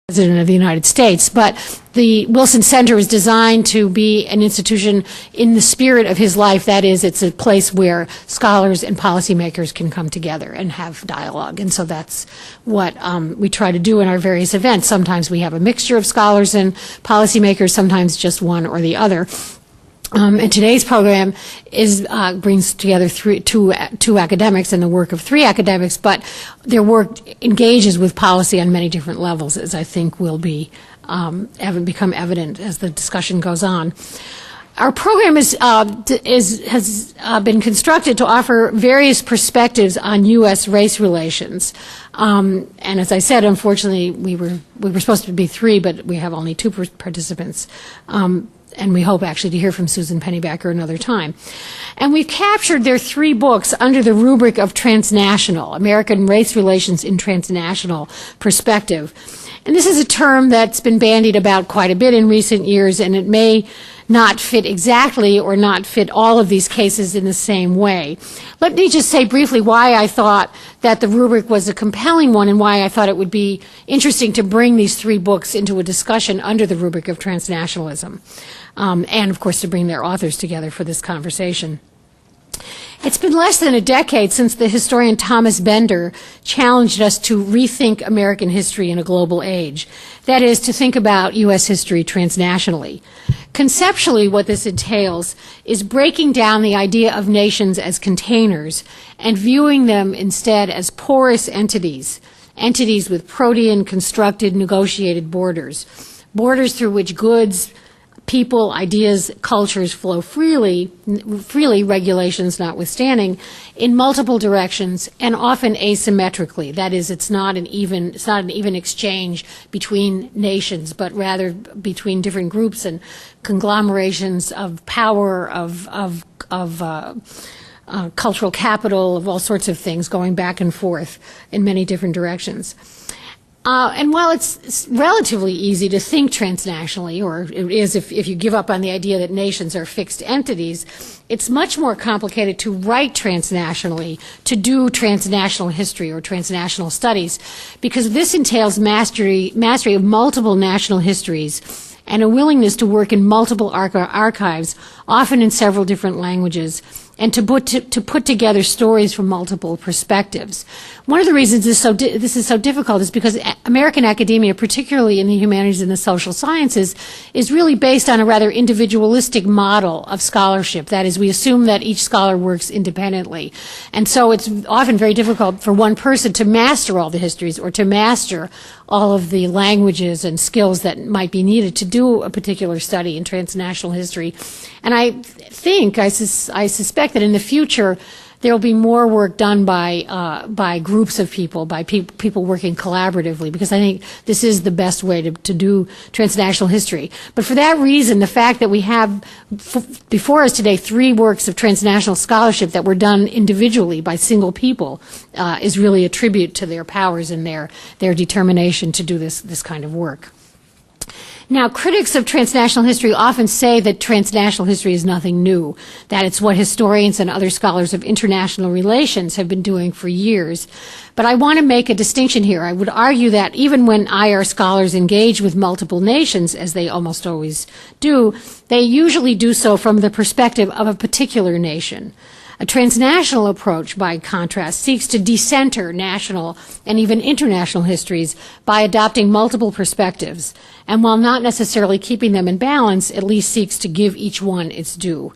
President of the United States. But the Wilson Center is designed to be an institution in the spirit of his life. That is, it's a place where scholars and policymakers can come together and have dialogue. And so that's what we try to do in our various events. Sometimes we have a mixture of scholars and policymakers, sometimes just one or the other. And today's program brings together two academics and the work of three academics, but their work engages with policy on many different levels, as I think will become evident as the discussion goes on. Our program has been constructed to offer various perspectives on U.S. race relations, and as I said, unfortunately, we were supposed to be three, but we have only two participants. And we hope actually to hear from Susan Pennybacker another time. And we've captured their three books under the rubric of Transnational, American Race Relations in Transnational Perspective. And this is a term that's been bandied about quite a bit in recent years, and it may not fit exactly or not fit all of these cases in the same way. Let me just say briefly why I thought that the rubric was a compelling one and why I thought it would be interesting to bring these three books into a discussion under the rubric of transnationalism, and of course to bring their authors together for this conversation. It's been less than a decade since the historian Thomas Bender challenged us to rethink American history in a global age. That is, to think about U.S. history transnationally. Conceptually, what this entails is breaking down the idea of nations as containers and viewing them instead as porous entities with protean, constructed, negotiated borders through which goods, people, ideas, cultures flow freely, regulations notwithstanding, in multiple directions and often asymmetrically. That is, it's not an even exchange between nations, but rather between different groups and conglomerations of power, of cultural capital, of all sorts of things going back and forth in many different directions. And while it's relatively easy to think transnationally, or it is if you give up on the idea that nations are fixed entities, it's much more complicated to write transnationally, to do transnational history or transnational studies, because this entails mastery of multiple national histories and a willingness to work in multiple archives, often in several different languages, and to put together stories from multiple perspectives. One of the reasons this is so difficult is because American academia, particularly in the humanities and the social sciences, is really based on a rather individualistic model of scholarship. That is, we assume that each scholar works independently. And so it's often very difficult for one person to master all the histories or to master all of the languages and skills that might be needed to do a particular study in transnational history. And I suspect that in the future there will be more work done by groups of people, by people working collaboratively, because I think this is the best way to do transnational history. But for that reason, the fact that we have before us today three works of transnational scholarship that were done individually by single people is really a tribute to their powers and their determination to do this kind of work. Now, critics of transnational history often say that transnational history is nothing new, that it's what historians and other scholars of international relations have been doing for years. But I want to make a distinction here. I would argue that even when IR scholars engage with multiple nations, as they almost always do, they usually do so from the perspective of a particular nation. A transnational approach, by contrast, seeks to decenter national and even international histories by adopting multiple perspectives, and while not necessarily keeping them in balance, at least seeks to give each one its due.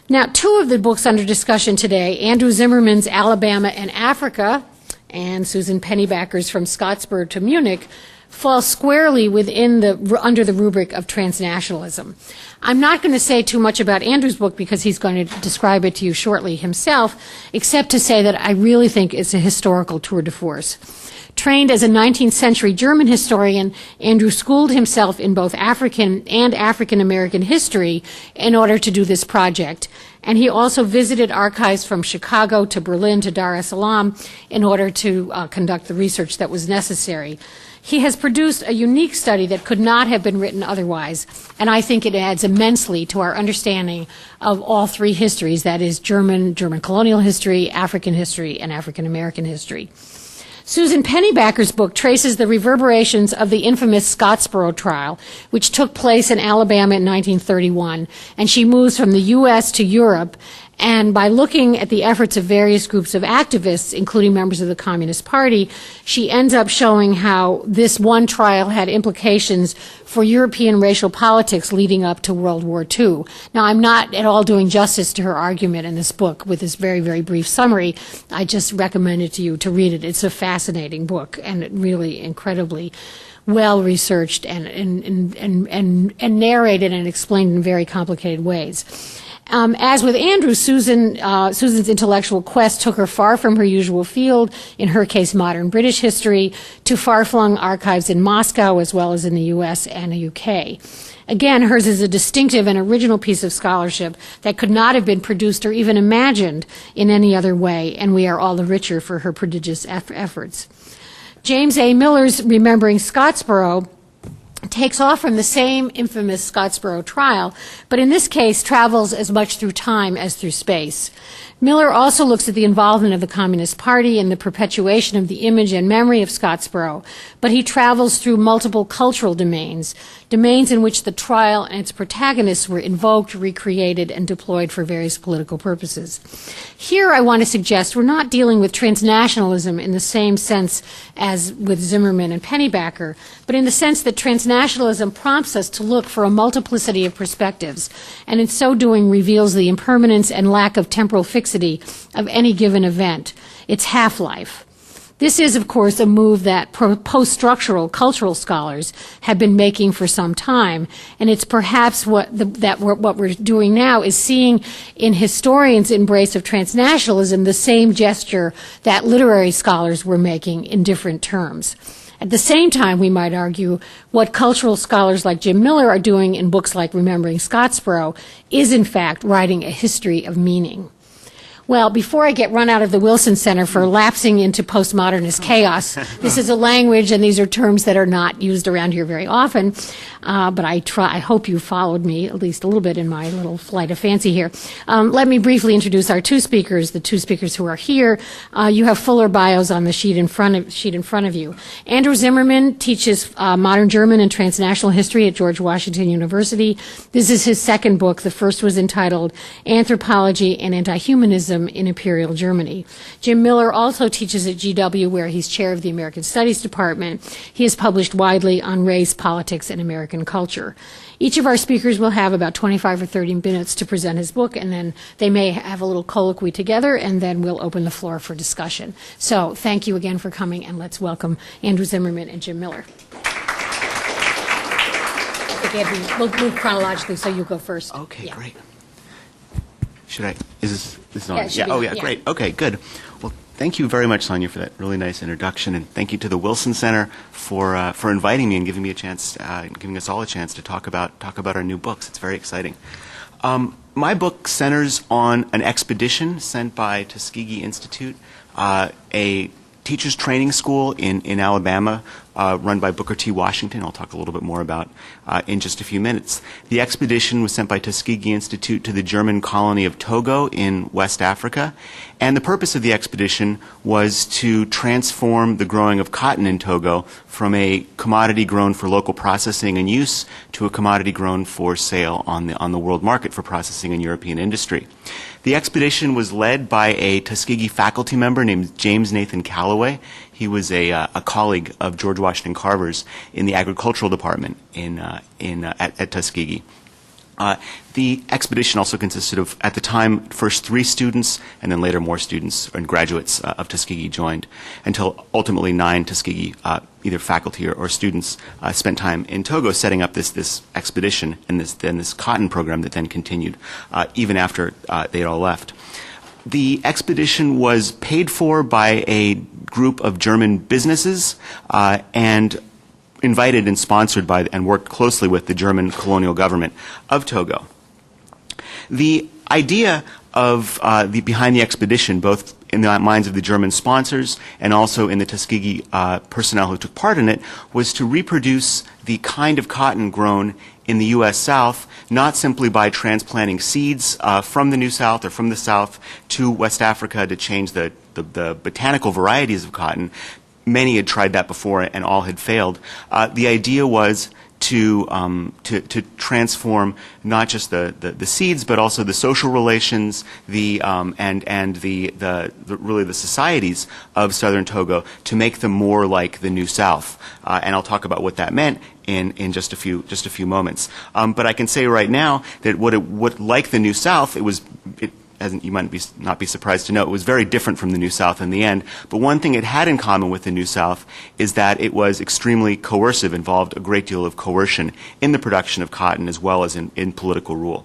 Now, two of the books under discussion today, Andrew Zimmerman's Alabama and Africa, and Susan Pennybacker's From Scottsboro to Munich, fall squarely under the rubric of transnationalism. I'm not going to say too much about Andrew's book because he's going to describe it to you shortly himself, except to say that I really think it's a historical tour de force. Trained as a 19th century German historian, Andrew schooled himself in both African and African American history in order to do this project. And he also visited archives from Chicago to Berlin to Dar es Salaam in order to conduct the research that was necessary. He has produced a unique study that could not have been written otherwise, and I think it adds immensely to our understanding of all three histories, that is German colonial history, African history, and African American history. Susan Pennybacker's book traces the reverberations of the infamous Scottsboro trial, which took place in Alabama in 1931, and she moves from the U.S. to Europe, and by looking at the efforts of various groups of activists, including members of the Communist Party, she ends up showing how this one trial had implications for European racial politics leading up to World War II. Now, I'm not at all doing justice to her argument in this book with this very, very brief summary. I just recommend it to you to read it. It's a fascinating book and really incredibly well researched and narrated and explained in very complicated ways. As with Andrew, Susan's intellectual quest took her far from her usual field, in her case modern British history, to far-flung archives in Moscow as well as in the U.S. and the U.K. Again, hers is a distinctive and original piece of scholarship that could not have been produced or even imagined in any other way, and we are all the richer for her prodigious efforts. James A. Miller's Remembering Scottsboro takes off from the same infamous Scottsboro trial, but in this case travels as much through time as through space. Miller also looks at the involvement of the Communist Party in the perpetuation of the image and memory of Scottsboro, but he travels through multiple cultural domains in which the trial and its protagonists were invoked, recreated, and deployed for various political purposes. Here I want to suggest we're not dealing with transnationalism in the same sense as with Zimmerman and Pennybacker, but in the sense that transnationalism prompts us to look for a multiplicity of perspectives, and in so doing reveals the impermanence and lack of temporal fixity of any given event, its half-life. This is, of course, a move that post-structural cultural scholars have been making for some time, and it's perhaps what we're doing now is seeing in historians' embrace of transnationalism the same gesture that literary scholars were making in different terms. At the same time, we might argue, what cultural scholars like Jim Miller are doing in books like Remembering Scottsboro is, in fact, writing a history of meaning. Well, before I get run out of the Wilson Center for lapsing into postmodernist chaos, this is a language and these are terms that are not used around here very often, but I hope you followed me at least a little bit in my little flight of fancy here. Let me briefly introduce our the two speakers who are here. You have fuller bios on the sheet in front of you. Andrew Zimmerman teaches modern German and transnational history at George Washington University. This is his second book. The first was entitled Anthropology and Anti-Humanism in Imperial Germany. Jim Miller also teaches at GW, where he's chair of the American Studies Department. He has published widely on race, politics, and American culture. Each of our speakers will have about 25 or 30 minutes to present his book, and then they may have a little colloquy together, and then we'll open the floor for discussion. So thank you again for coming, and let's welcome Andrew Zimmerman and Jim Miller. We'll move chronologically, so you go first. Okay, yeah. Great. Is this on? Yeah, oh, yeah, great. Okay, good. Well, thank you very much, Sonia, for that really nice introduction, and thank you to the Wilson Center for inviting me and giving me a chance, giving us all a chance to talk about our new books. It's very exciting. My book centers on an expedition sent by Tuskegee Institute, a teachers training school in Alabama, run by Booker T. Washington. I'll talk a little bit more about in just a few minutes. The expedition was sent by Tuskegee Institute to the German colony of Togo in West Africa, and the purpose of the expedition was to transform the growing of cotton in Togo from a commodity grown for local processing and use to a commodity grown for sale on the world market for processing in European industry. The expedition was led by a Tuskegee faculty member named James Nathan Calloway. He was a colleague of George Washington Carver's in the agricultural department at Tuskegee. The expedition also consisted of, at the time, first 3 students, and then later more students and graduates of Tuskegee joined, until ultimately 9 Tuskegee, either faculty or students, spent time in Togo setting up this expedition and this cotton program that then continued even after they had all left. The expedition was paid for by a group of German businesses and invited and sponsored by and worked closely with the German colonial government of Togo. The idea of behind the expedition, both in the minds of the German sponsors and also in the Tuskegee personnel who took part in it, was to reproduce the kind of cotton grown in the U.S. South, not simply by transplanting seeds from the New South or from the South to West Africa to change the botanical varieties of cotton, many had tried that before and all had failed. The idea was to transform not just the seeds, but also the social relations, and really the societies of southern Togo, to make them more like the New South. And I'll talk about what that meant in just a few moments. But I can say right now that what like the New South, as you might not be surprised to know, it was very different from the New South in the end. But one thing it had in common with the New South is that it was extremely coercive, involved a great deal of coercion in the production of cotton as well as in political rule.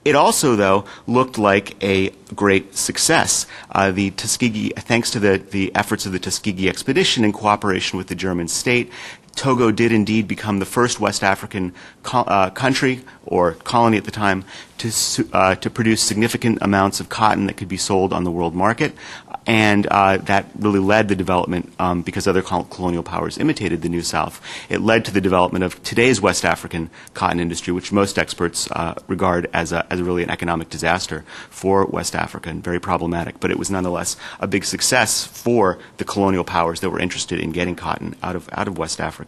It also, though, looked like a great success. The Tuskegee, thanks to the efforts of the Tuskegee Expedition in cooperation with the German state, Togo did indeed become the first West African country, or colony at the time, to produce significant amounts of cotton that could be sold on the world market. And that really led the development, because other colonial powers imitated the New South. It led to the development of today's West African cotton industry, which most experts regard as really an economic disaster for West Africa and very problematic. But it was nonetheless a big success for the colonial powers that were interested in getting cotton out of West Africa.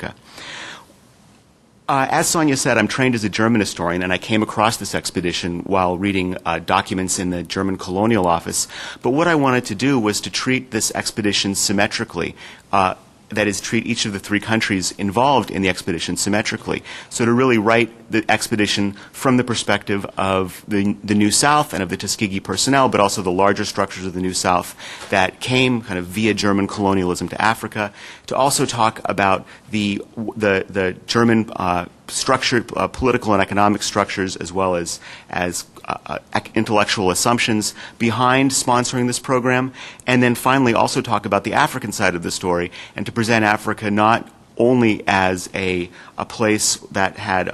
As Sonia said, I'm trained as a German historian, and I came across this expedition while reading documents in the German Colonial Office. But what I wanted to do was to treat this expedition symmetrically. That is, treat each of the three countries involved in the expedition symmetrically. So to really write the expedition from the perspective of the New South and of the Tuskegee personnel, but also the larger structures of the New South that came kind of via German colonialism to Africa. To also talk about the German structured political and economic structures, as well as intellectual assumptions behind sponsoring this program, and then finally also talk about the African side of the story, and to present Africa not only as a place that had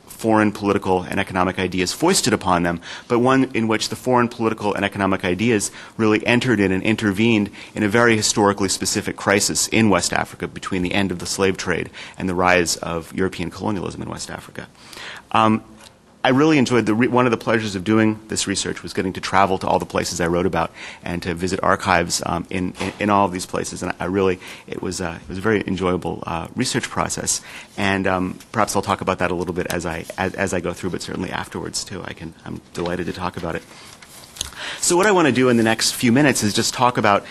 foreign political and economic ideas foisted upon them, but one in which the foreign political and economic ideas really entered in and intervened in a very historically specific crisis in West Africa between the end of the slave trade and the rise of European colonialism in West Africa. I really enjoyed one of the pleasures of doing this research was getting to travel to all the places I wrote about and to visit archives in all of these places. And it was a very enjoyable research process. And perhaps I'll talk about that a little bit as I go through, but certainly afterwards too. I'm delighted to talk about it. So what I want to do in the next few minutes is just talk about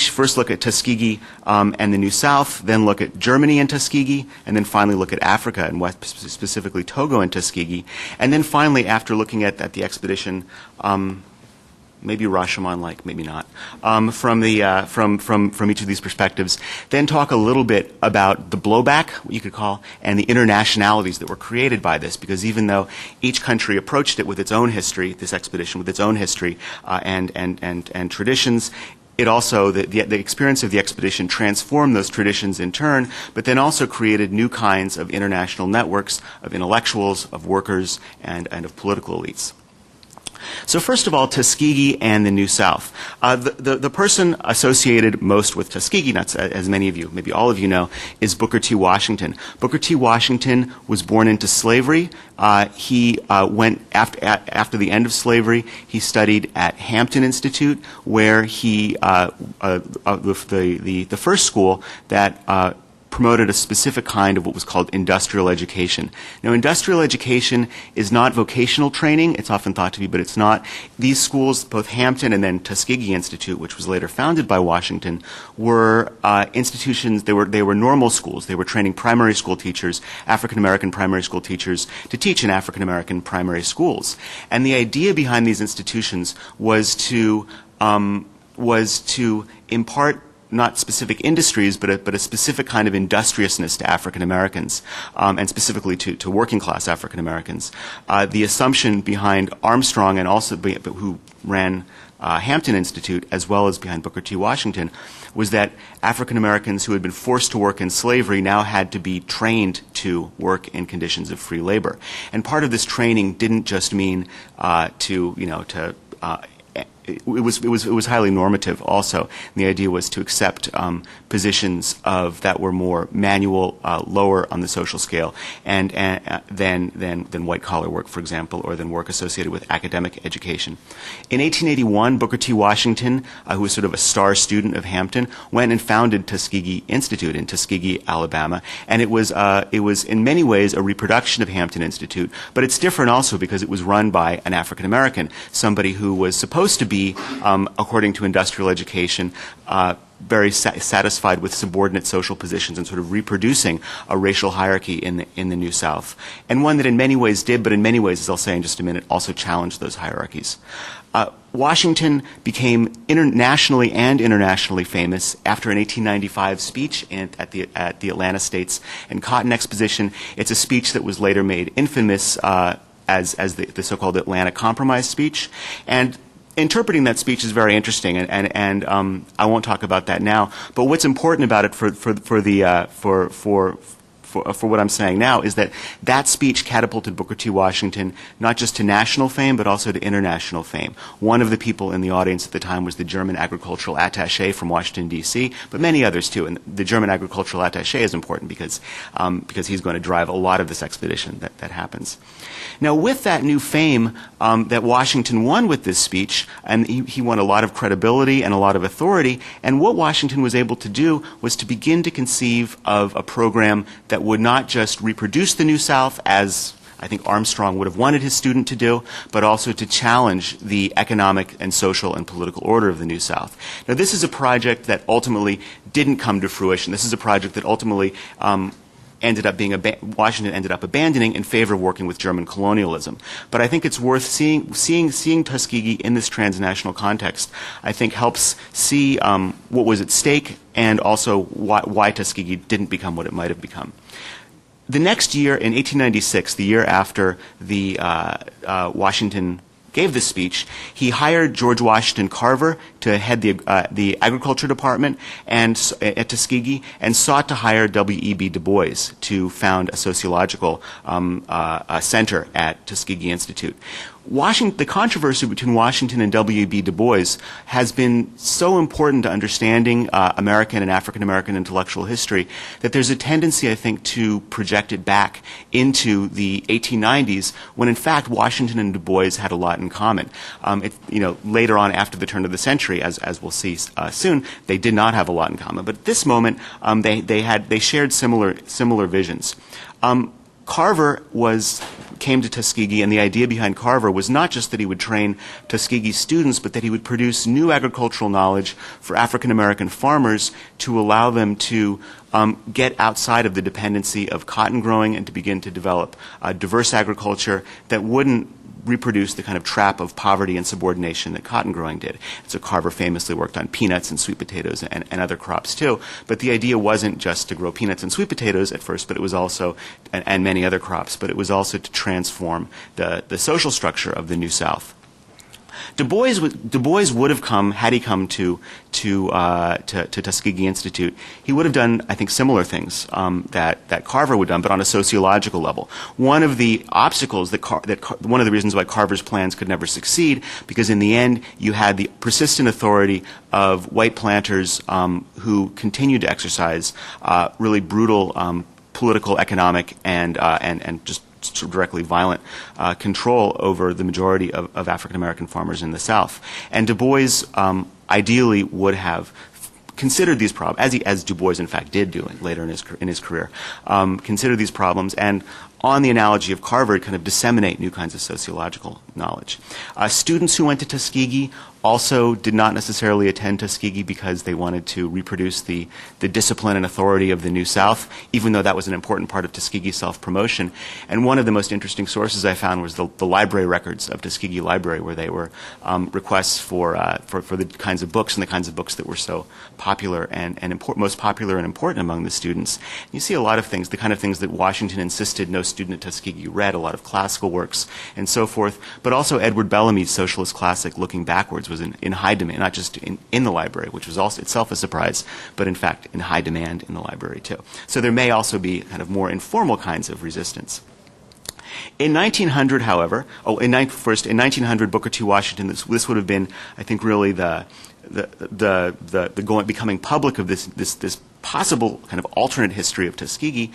first look at Tuskegee and the New South, then look at Germany and Tuskegee, and then finally look at Africa and specifically Togo and Tuskegee. And then finally, after looking at the expedition, maybe Rashomon-like, maybe not, from each of these perspectives, then talk a little bit about the blowback, what you could call, and the internationalities that were created by this, because even though each country approached it with its own history, this expedition with its own history and traditions, it also, the experience of the expedition transformed those traditions in turn, but then also created new kinds of international networks of intellectuals, of workers, and of political elites. So first of all, Tuskegee and the New South. The person associated most with Tuskegee, not as many of you, maybe all of you know, is Booker T. Washington. Booker T. Washington was born into slavery. He went after the end of slavery. He studied at Hampton Institute, where he the first school that promoted a specific kind of what was called industrial education. Now, industrial education is not vocational training. It's often thought to be, but it's not. These schools, both Hampton and then Tuskegee Institute, which was later founded by Washington, were institutions. They were normal schools. They were training primary school teachers, African-American primary school teachers, to teach in African-American primary schools. And the idea behind these institutions was to impart not specific industries, but a specific kind of industriousness to African Americans, and specifically to working class African Americans. The assumption behind Armstrong and also who ran Hampton Institute, as well as behind Booker T. Washington, was that African Americans who had been forced to work in slavery now had to be trained to work in conditions of free labor. And part of this training didn't just mean to it was highly normative also. And the idea was to accept positions that were more manual, lower on the social scale, and than white collar work, for example, or than work associated with academic education. In 1881, Booker T. Washington, who was sort of a star student of Hampton, went and founded Tuskegee Institute in Tuskegee, Alabama, and it was in many ways a reproduction of Hampton Institute, but it's different also because it was run by an African American, somebody who was supposed to be, according to industrial education, very satisfied with subordinate social positions and sort of reproducing a racial hierarchy in the New South, and one that in many ways did, but in many ways, as I'll say in just a minute, also challenged those hierarchies. Washington became nationally and internationally famous after an 1895 speech at the Atlanta States and Cotton Exposition. It's a speech that was later made infamous as the so-called Atlanta Compromise speech, and interpreting that speech is very interesting, and I won't talk about that now. But what's important about it for what I'm saying now is that speech catapulted Booker T. Washington not just to national fame but also to international fame. One of the people in the audience at the time was the German agricultural attaché from Washington, D.C., but many others too. And the German agricultural attaché is important because he's going to drive a lot of this expedition that happens. Now, with that new fame that Washington won with this speech, and he won a lot of credibility and a lot of authority, and what Washington was able to do was to begin to conceive of a program that would not just reproduce the New South, as I think Armstrong would have wanted his student to do, but also to challenge the economic and social and political order of the New South. Now, this is a project that ultimately didn't come to fruition. This is a project that ultimately Washington ended up abandoning in favor of working with German colonialism. But I think it's worth seeing Tuskegee in this transnational context. I think helps see what was at stake and also why Tuskegee didn't become what it might have become. The next year, in 1896, the year after the Washington gave this speech, he hired George Washington Carver to head the agriculture department at Tuskegee, and sought to hire W.E.B. Dubois to found a sociological center at Tuskegee Institute. The controversy between Washington and W.E.B. Du Bois has been so important to understanding American and African American intellectual history that there's a tendency, I think, to project it back into the 1890s, when in fact Washington and Du Bois had a lot in common. Later on, after the turn of the century, as we'll see soon, they did not have a lot in common. But at this moment, they shared similar visions. Carver came to Tuskegee, and the idea behind Carver was not just that he would train Tuskegee students, but that he would produce new agricultural knowledge for African American farmers to allow them to get outside of the dependency of cotton growing and to begin to develop diverse agriculture that wouldn't reproduce the kind of trap of poverty and subordination that cotton growing did. So Carver famously worked on peanuts and sweet potatoes and other crops too. But the idea wasn't just to grow peanuts and sweet potatoes at first, but it was also, and many other crops, but it was also to transform the social structure of the New South. Du Bois would have come, had he come to Tuskegee Institute, he would have done, I think, similar things that Carver would have done, but on a sociological level. One of the obstacles one of the reasons why Carver's plans could never succeed, because in the end you had the persistent authority of white planters who continued to exercise really brutal political, economic, and just directly violent control over the majority of African American farmers in the South. And Du Bois ideally would have considered these problems, as Du Bois in fact did do later in his career, consider these problems and, on the analogy of Carver, kind of disseminate new kinds of sociological knowledge. Students who went to Tuskegee also did not necessarily attend Tuskegee because they wanted to reproduce the discipline and authority of the New South, even though that was an important part of Tuskegee self-promotion. And one of the most interesting sources I found was the library records of Tuskegee Library, where they were requests for the kinds of books and the kinds of books that were so popular and most popular and important among the students. And you see a lot of things, the kind of things that Washington insisted no student at Tuskegee read, a lot of classical works and so forth, but also Edward Bellamy's socialist classic Looking Backwards was in high demand, not just in the library, which was also itself a surprise, but in fact in high demand in the library too. So there may also be kind of more informal kinds of resistance. In 1900, however, first in 1900, Booker T. Washington, this would have been, I think, really becoming public of this possible kind of alternate history of Tuskegee,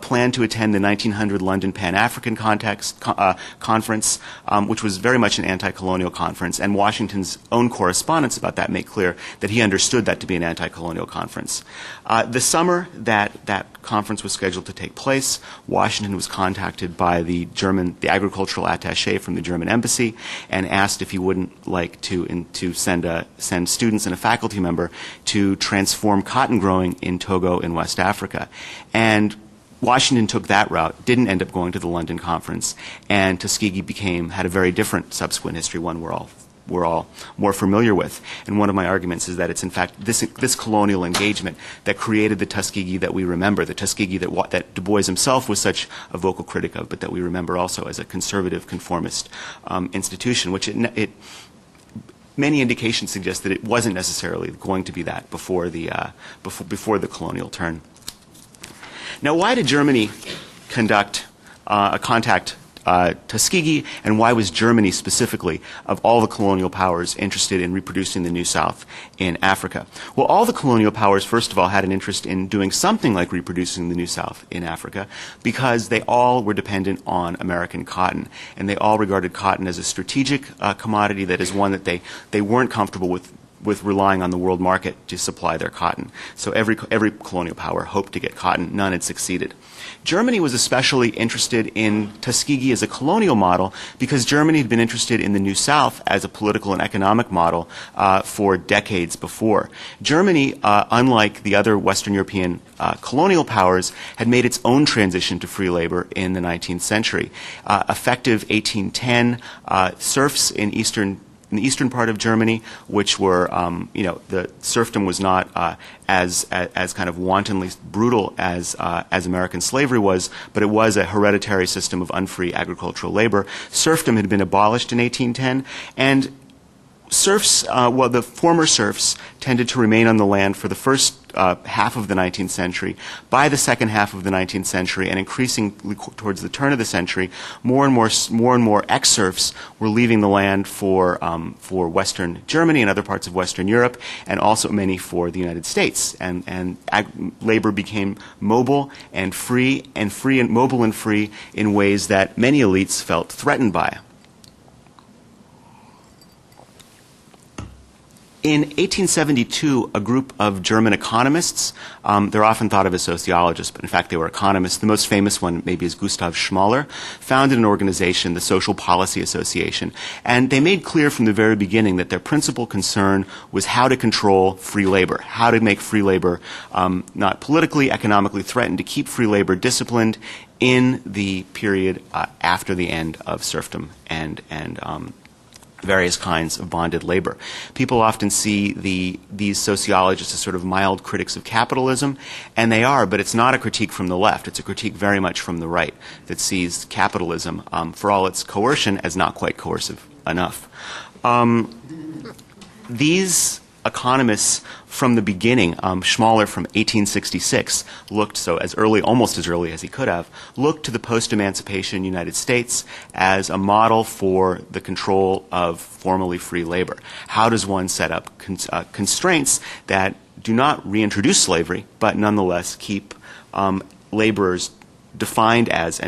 planned to attend the 1900 London Pan-African Conference, which was very much an anti-colonial conference, and Washington's own correspondence about that make clear that he understood that to be an anti-colonial conference. The summer that conference was scheduled to take place, Washington was contacted by the agricultural attaché from the German embassy and asked if he wouldn't like to send students and a faculty member to transform cotton growing in Togo in West Africa. And Washington took that route, didn't end up going to the London conference, and Tuskegee had a very different subsequent history, one we're all more familiar with. And one of my arguments is that it's in fact this colonial engagement that created the Tuskegee that we remember, the Tuskegee that Dubois himself was such a vocal critic of, but that we remember also as a conservative, conformist institution, which many indications suggest that it wasn't necessarily going to be that before the colonial turn. Now, why did Germany contact Tuskegee, and why was Germany specifically, of all the colonial powers, interested in reproducing the New South in Africa? Well, all the colonial powers, first of all, had an interest in doing something like reproducing the New South in Africa because they all were dependent on American cotton, and they all regarded cotton as a strategic commodity, that is one that they weren't comfortable with relying on the world market to supply their cotton. So every colonial power hoped to get cotton. None had succeeded. Germany was especially interested in Tuskegee as a colonial model because Germany had been interested in the New South as a political and economic model for decades before. Germany, unlike the other Western European colonial powers, had made its own transition to free labor in the 19th century. Effective 1810, serfs in the eastern part of Germany, which were, the serfdom was not as kind of wantonly brutal as American slavery was, but it was a hereditary system of unfree agricultural labor. Serfdom had been abolished in 1810, and serfs, the former serfs tended to remain on the land for the first half of the 19th century. By the second half of the 19th century, and increasingly towards the turn of the century, more and more ex-serfs were leaving the land for Western Germany and other parts of Western Europe, and also many for the United States. And labor became mobile and free, mobile and free in ways that many elites felt threatened by. In 1872, a group of German economists, they're often thought of as sociologists, but in fact they were economists. The most famous one maybe is Gustav Schmaler, founded an organization, the Social Policy Association, and they made clear from the very beginning that their principal concern was how to control free labor, how to make free labor not politically, economically threatened, to keep free labor disciplined in the period after the end of serfdom and various kinds of bonded labor. People often see these sociologists as sort of mild critics of capitalism, and they are, but it's not a critique from the left. It's a critique very much from the right that sees capitalism, for all its coercion, as not quite coercive enough. These economists from the beginning, Schmaler from 1866 looked almost as early as he could have, looked to the post-emancipation United States as a model for the control of formally free labor. How does one set up constraints that do not reintroduce slavery, but nonetheless keep laborers defined as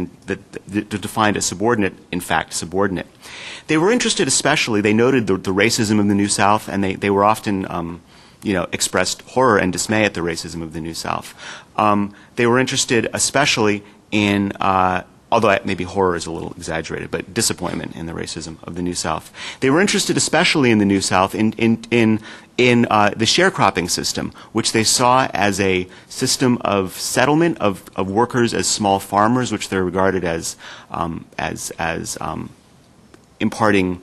subordinate, in fact subordinate. They were interested especially, they noted the racism of the New South, and they were often expressed horror and dismay at the racism of the New South. They were interested especially in, although maybe horror is a little exaggerated, but disappointment in the racism of the New South. They were interested especially in the New South in the sharecropping system, which they saw as a system of settlement of workers as small farmers, which they regarded as imparting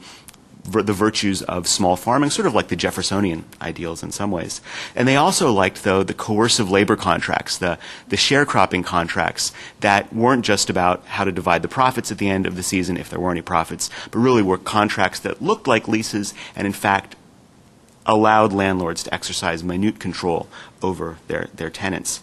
the virtues of small farming, sort of like the Jeffersonian ideals in some ways. And they also liked, though, the coercive labor contracts, the sharecropping contracts that weren't just about how to divide the profits at the end of the season, if there were any profits, but really were contracts that looked like leases and, in fact, allowed landlords to exercise minute control over their tenants.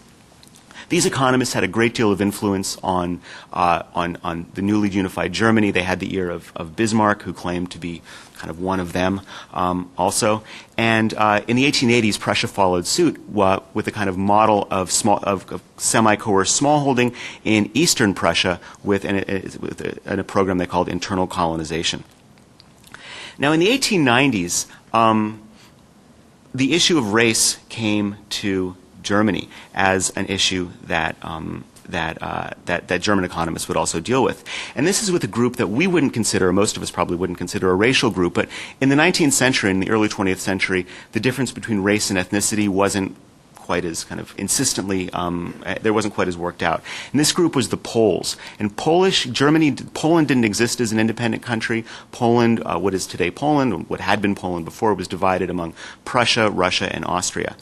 These economists had a great deal of influence on the newly unified Germany. They had the ear of Bismarck, who claimed to be kind of one of them also. And in the 1880s, Prussia followed suit with a kind of model of semi-coerced smallholding in eastern Prussia with a program they called internal colonization. Now, in the 1890s, the issue of race came to Germany as an issue that German economists would also deal with. And this is with a group that we wouldn't consider, or most of us probably wouldn't consider, a racial group. But in the 19th century, in the early 20th century, the difference between race and ethnicity wasn't quite as kind of insistently, there wasn't quite as worked out. And this group was the Poles. And Poland didn't exist as an independent country. Poland, what is today Poland, what had been Poland before, was divided among Prussia, Russia, and Austria.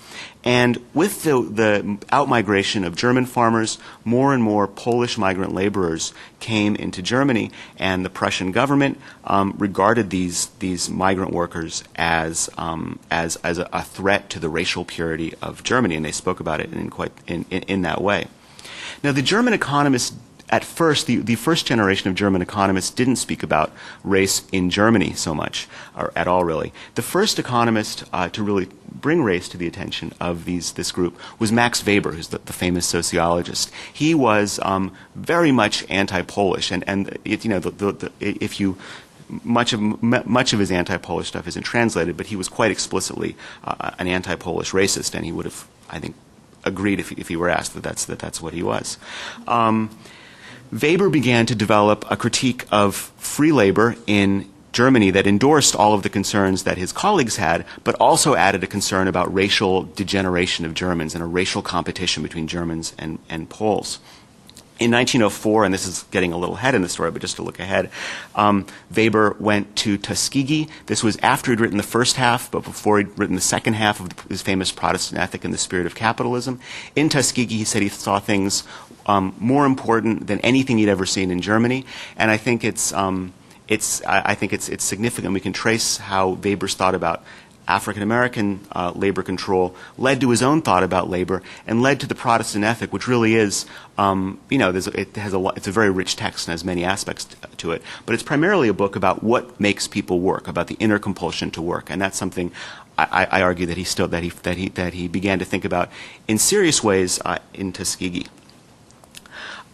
And with the outmigration of German farmers, more and more Polish migrant laborers came into Germany, and the Prussian government regarded these migrant workers as a threat to the racial purity of Germany, and they spoke about it in that way. Now, the German economists, at first, the first generation of German economists didn't speak about race in Germany so much, or at all really. The first economist to really bring race to the attention of this group was Max Weber, who's the famous sociologist. He was very much anti-Polish, and much of his anti-Polish stuff isn't translated, but he was quite explicitly an anti-Polish racist, and he would have, I think, agreed if he were asked that that's what he was. Weber began to develop a critique of free labor in Germany that endorsed all of the concerns that his colleagues had, but also added a concern about racial degeneration of Germans and a racial competition between Germans and Poles. In 1904, and this is getting a little ahead in the story, but just to look ahead, Weber went to Tuskegee. This was after he'd written the first half, but before he'd written the second half of his famous Protestant Ethic and the Spirit of Capitalism. In Tuskegee, he said he saw things more important than anything he'd ever seen in Germany, and I think it's significant. We can trace how Weber's thought about African American labor control led to his own thought about labor and led to the Protestant ethic, which really is, it's a very rich text and has many aspects to it. But it's primarily a book about what makes people work, about the inner compulsion to work, and that's something I argue that he began to think about in serious ways in Tuskegee.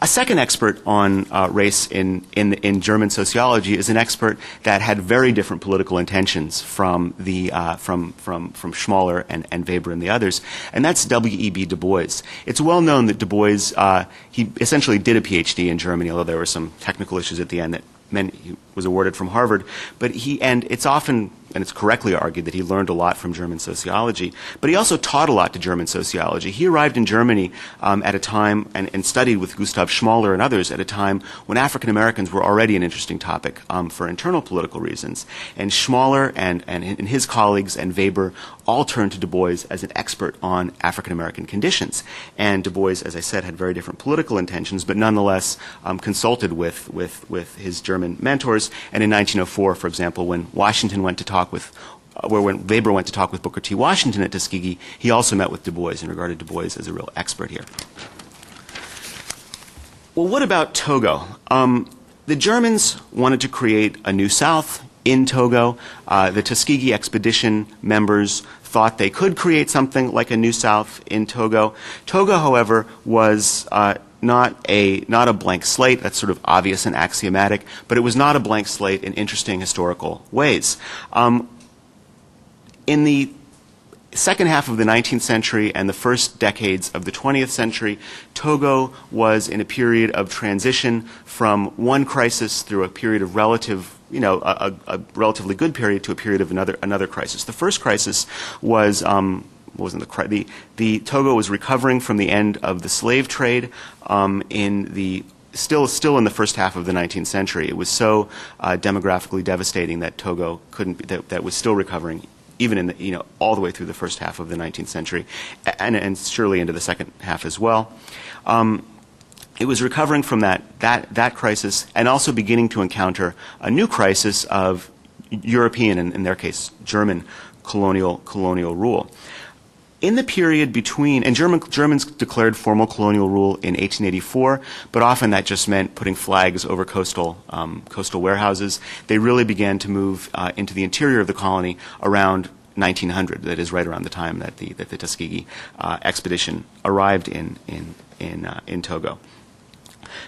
A second expert on race in German sociology is an expert that had very different political intentions from Schmoller and Weber and the others, and that's W.E.B. Du Bois. It's well known that Du Bois he essentially did a PhD in Germany, although there were some technical issues at the end that meant he was awarded from Harvard. But it's often, and it's correctly argued, that he learned a lot from German sociology, but he also taught a lot to German sociology. He arrived in Germany at a time and studied with Gustav Schmoller and others at a time when African Americans were already an interesting topic for internal political reasons. And Schmoller and his colleagues and Weber all turned to Du Bois as an expert on African American conditions. And Du Bois, as I said, had very different political intentions, but nonetheless consulted with his German mentors. And in 1904, for example, when Washington went to talk with when Weber went to talk with Booker T. Washington at Tuskegee, he also met with Du Bois and regarded Du Bois as a real expert here. Well, what about Togo? The Germans wanted to create a new South in Togo. The Tuskegee Expedition members thought they could create something like a new South in Togo. Togo, however, was not a blank slate. That's sort of obvious and axiomatic, but it was not a blank slate in interesting historical ways. In the second half of the 19th century and the first decades of the 20th century, Togo was in a period of transition from one crisis through a period of a relatively good period to a period of another crisis. The first crisis was the Togo was recovering from the end of the slave trade still in the first half of the 19th century. It was so demographically devastating that Togo that was still recovering even in all the way through the first half of the 19th century, and surely into the second half as well. It was recovering from that crisis and also beginning to encounter a new crisis of European, and in their case, German colonial rule. In the period between, and Germans declared formal colonial rule in 1884, but often that just meant putting flags over coastal warehouses. They really began to move into the interior of the colony around 1900. That is right around the time that the Tuskegee Expedition arrived in Togo.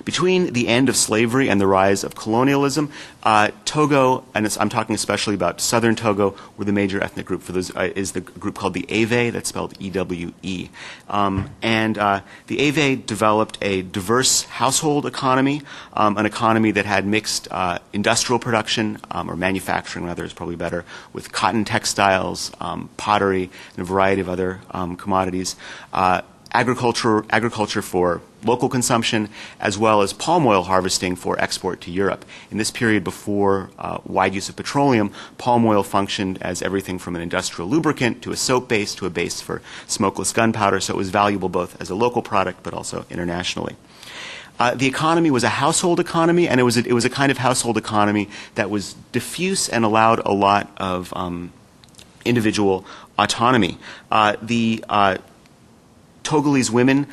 Between the end of slavery and the rise of colonialism, Togo, and I'm talking especially about southern Togo, where the major ethnic group for those is the group called the Ewe, that's spelled E-W-E. The Ewe developed a diverse household economy, an economy that had mixed industrial production, or manufacturing rather is probably better, with cotton textiles, pottery, and a variety of other commodities. Agriculture for local consumption, as well as palm oil harvesting for export to Europe. In this period before wide use of petroleum, palm oil functioned as everything from an industrial lubricant to a soap base to a base for smokeless gunpowder, so it was valuable both as a local product but also internationally. The economy was a household economy, and it was a kind of household economy that was diffuse and allowed a lot of individual autonomy. Togolese women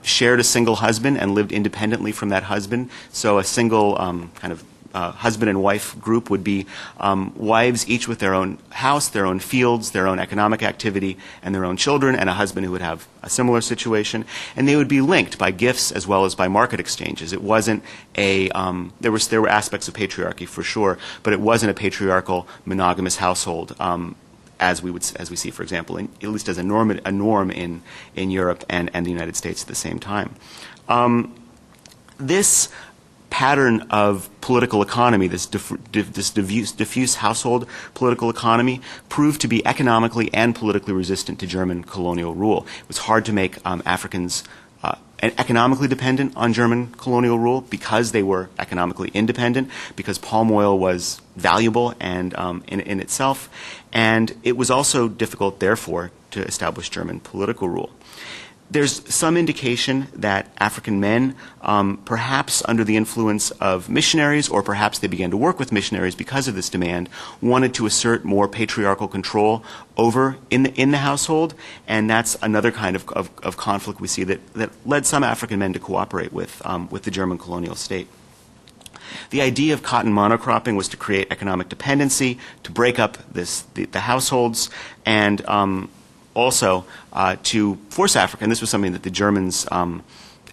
shared a single husband and lived independently from that husband. So a single husband and wife group would be wives each with their own house, their own fields, their own economic activity, and their own children, and a husband who would have a similar situation. And they would be linked by gifts as well as by market exchanges. It wasn't there were aspects of patriarchy for sure, but it wasn't a patriarchal monogamous household. As we see, for example, at least as a norm in Europe and the United States at the same time. This pattern of political economy, this diffuse household political economy, proved to be economically and politically resistant to German colonial rule. It was hard to make Africans economically dependent on German colonial rule because they were economically independent, because palm oil was valuable and in itself, and it was also difficult, therefore, to establish German political rule. There's some indication that African men, perhaps under the influence of missionaries, or perhaps they began to work with missionaries because of this demand, wanted to assert more patriarchal control over in the household, and that's another kind of conflict we see that led some African men to cooperate with the German colonial state. The idea of cotton monocropping was to create economic dependency, to break up the households, and also to force Africa, and this was something that the Germans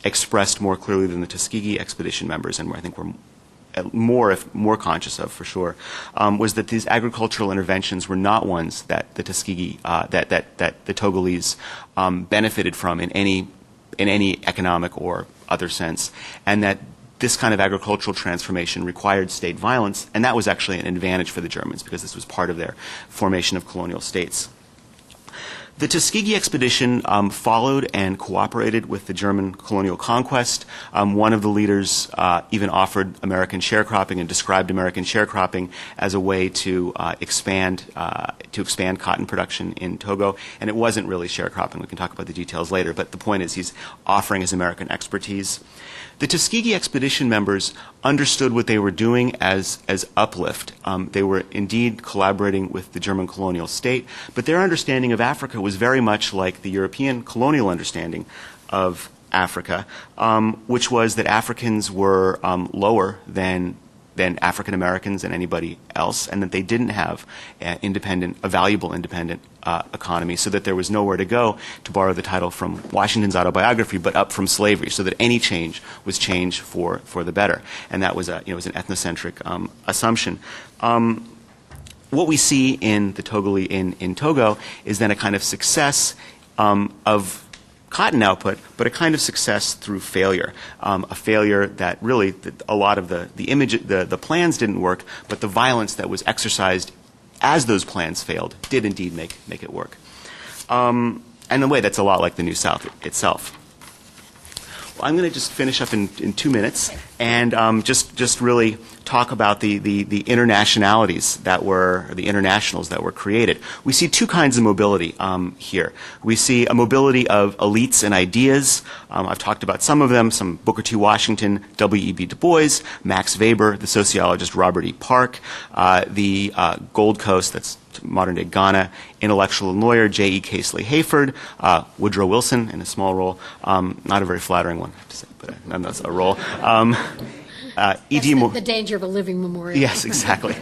expressed more clearly than the Tuskegee Expedition members, and I think were more conscious of for sure, was that these agricultural interventions were not ones that the Tuskegee that the Togolese benefited from in any economic or other sense, and that this kind of agricultural transformation required state violence, and that was actually an advantage for the Germans because this was part of their formation of colonial states. The Tuskegee Expedition followed and cooperated with the German colonial conquest. One of the leaders even offered American sharecropping and described American sharecropping as a way to expand cotton production in Togo. And it wasn't really sharecropping. We can talk about the details later. But the point is he's offering his American expertise. The Tuskegee Expedition members understood what they were doing as uplift. They were indeed collaborating with the German colonial state, but their understanding of Africa was very much like the European colonial understanding of Africa, which was that Africans were lower than African Americans and anybody else, and that they didn't have a valuable independent economy, so that there was nowhere to go, to borrow the title from Washington's autobiography, but up from slavery, so that any change was change for the better, and that was was an ethnocentric assumption. What we see in the in Togo is then a kind of success of cotton output, but a kind of success through failure. A failure that really, a lot of the plans didn't work, but the violence that was exercised as those plans failed did indeed make it work. And in a way, that's a lot like the New South itself. Well, I'm going to just finish up in 2 minutes and just really talk about the internationalities the internationals that were created. We see two kinds of mobility here. We see a mobility of elites and ideas. I've talked about some of them, some Booker T. Washington, W.E.B. Du Bois, Max Weber, the sociologist Robert E. Park, the Gold Coast, that's modern-day Ghana, intellectual and lawyer J.E. Casely Hayford, Woodrow Wilson in a small role, not a very flattering one, I have to say, but nonetheless a role. The danger of a living memorial. Yes, exactly.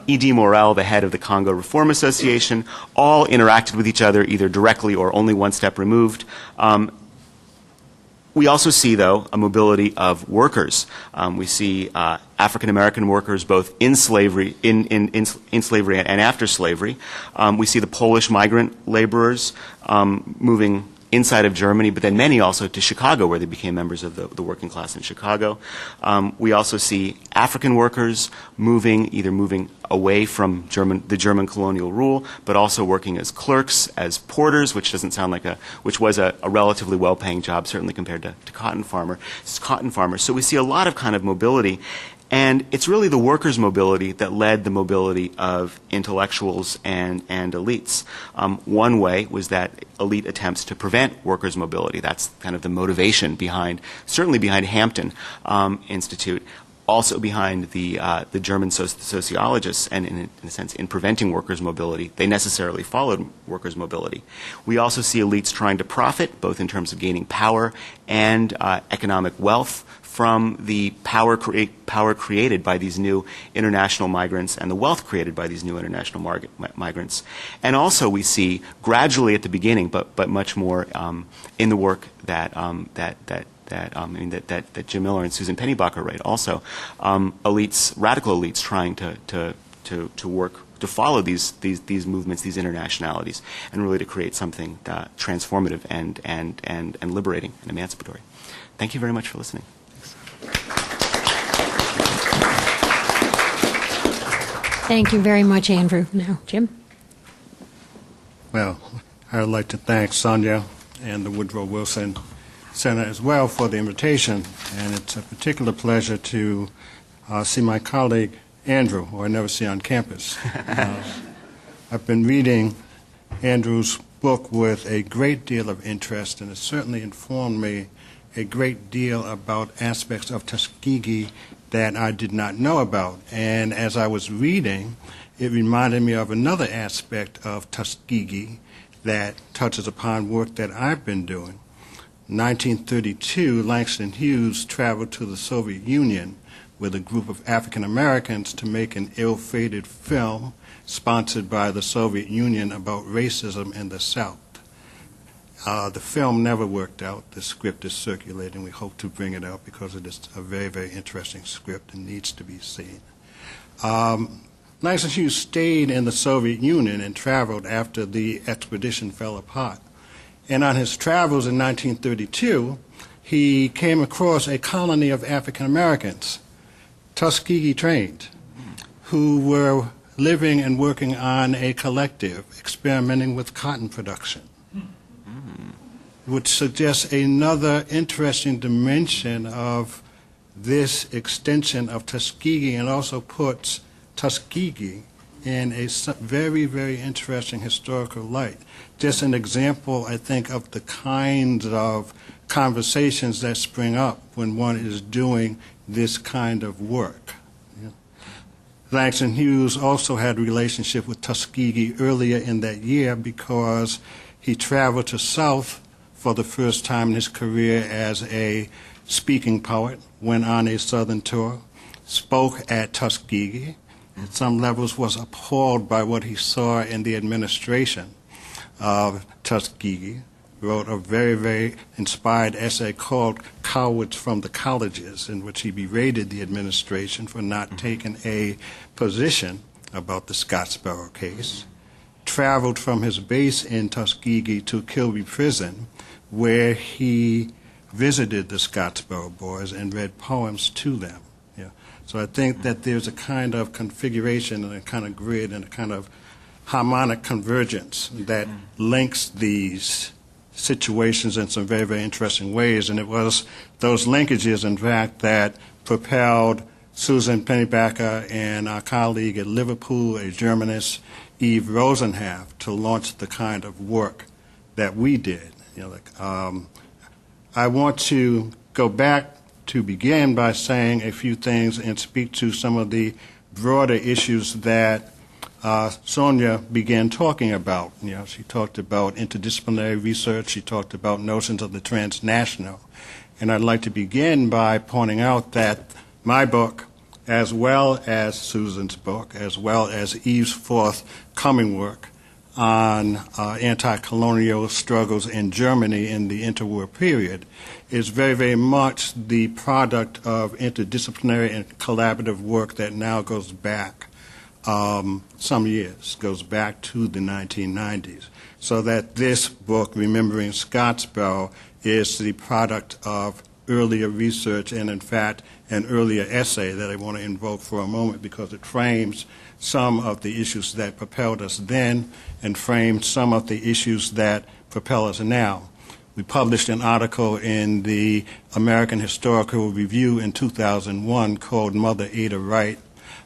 E.D. Morel, the head of the Congo Reform Association, all interacted with each other either directly or only one step removed. We also see, though, a mobility of workers. We see African-American workers both in slavery, in slavery and after slavery. We see the Polish migrant laborers moving inside of Germany, but then many also to Chicago, where they became members of the working class in Chicago. We also see African workers either moving away from the German colonial rule, but also working as clerks, as porters, which doesn't sound like which was a relatively well-paying job, certainly compared to cotton farmers. So we see a lot of kind of mobility. And it's really the workers' mobility that led the mobility of intellectuals and elites. One way was that elite attempts to prevent workers' mobility. That's kind of the motivation certainly behind Hampton Institute, also behind the German sociologists, and in a sense, in preventing workers' mobility. They necessarily followed workers' mobility. We also see elites trying to profit, both in terms of gaining power and economic wealth, from the power created by these new international migrants and the wealth created by these new international migrants. And also we see gradually at the beginning, but much more in the work that Jim Miller and Susan Pennybacker write also, radical elites trying to work to follow these movements, these internationalities, and really to create something transformative and liberating and emancipatory. Thank you very much for listening. Thank you very much, Andrew. Now, Jim. Well, I would like to thank Sonia and the Woodrow Wilson Center as well for the invitation, and it's a particular pleasure to see my colleague Andrew, who I never see on campus. I've been reading Andrew's book with a great deal of interest, and it certainly informed me a great deal about aspects of Tuskegee that I did not know about. And as I was reading, it reminded me of another aspect of Tuskegee that touches upon work that I've been doing. In 1932, Langston Hughes traveled to the Soviet Union with a group of African Americans to make an ill-fated film sponsored by the Soviet Union about racism in the South. The film never worked out. The script is circulating. We hope to bring it out because it is a very, very interesting script and needs to be seen. Langston Hughes stayed in the Soviet Union and traveled after the expedition fell apart. And on his travels in 1932, he came across a colony of African Americans, Tuskegee trained, who were living and working on a collective, experimenting with cotton production, which suggests another interesting dimension of this extension of Tuskegee, and also puts Tuskegee in a very, very interesting historical light. Just an example, I think, of the kinds of conversations that spring up when one is doing this kind of work. Langston Hughes also had a relationship with Tuskegee earlier in that year because he traveled to South for the first time in his career as a speaking poet, went on a Southern tour, spoke at Tuskegee, at some levels was appalled by what he saw in the administration of Tuskegee, wrote a very, very inspired essay called Cowards from the Colleges, in which he berated the administration for not taking a position about the Scottsboro case, traveled from his base in Tuskegee to Kilby Prison, where he visited the Scottsboro boys and read poems to them. Yeah. So I think that there's a kind of configuration and a kind of grid and a kind of harmonic convergence that links these situations in some very, very interesting ways. And it was those linkages, in fact, that propelled Susan Pennybacker and our colleague at Liverpool, a Germanist, Eve Rosenhaft, to launch the kind of work that we did. I want to go back to begin by saying a few things and speak to some of the broader issues that Sonia began talking about. She talked about interdisciplinary research. She talked about notions of the transnational. And I'd like to begin by pointing out that my book, as well as Susan's book, as well as Eve's forthcoming work on anti-colonial struggles in Germany in the interwar period, is very, very much the product of interdisciplinary and collaborative work that now goes back some years, goes back to the 1990s. So that this book, Remembering Scottsboro, is the product of earlier research and, in fact, an earlier essay that I want to invoke for a moment because it frames some of the issues that propelled us then and frames some of the issues that propel us now. We published an article in the American Historical Review in 2001 called Mother Ada Wright,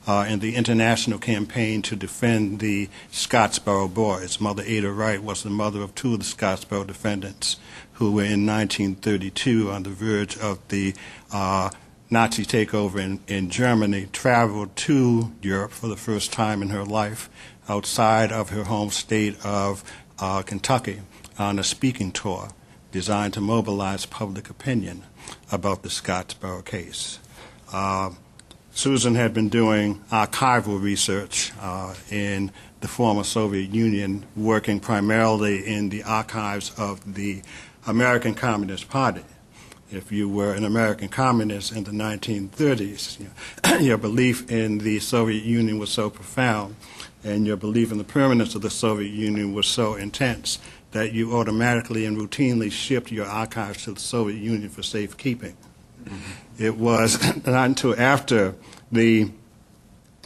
in the international campaign to defend the Scottsboro boys. Mother Ada Wright was the mother of two of the Scottsboro defendants who were in 1932 on the verge of the Nazi takeover in Germany, traveled to Europe for the first time in her life outside of her home state of Kentucky on a speaking tour designed to mobilize public opinion about the Scottsboro case. Susan had been doing archival research in the former Soviet Union, working primarily in the archives of the American Communist Party. If you were an American communist in the 1930s, your belief in the Soviet Union was so profound and your belief in the permanence of the Soviet Union was so intense that you automatically and routinely shipped your archives to the Soviet Union for safekeeping. It was not until after the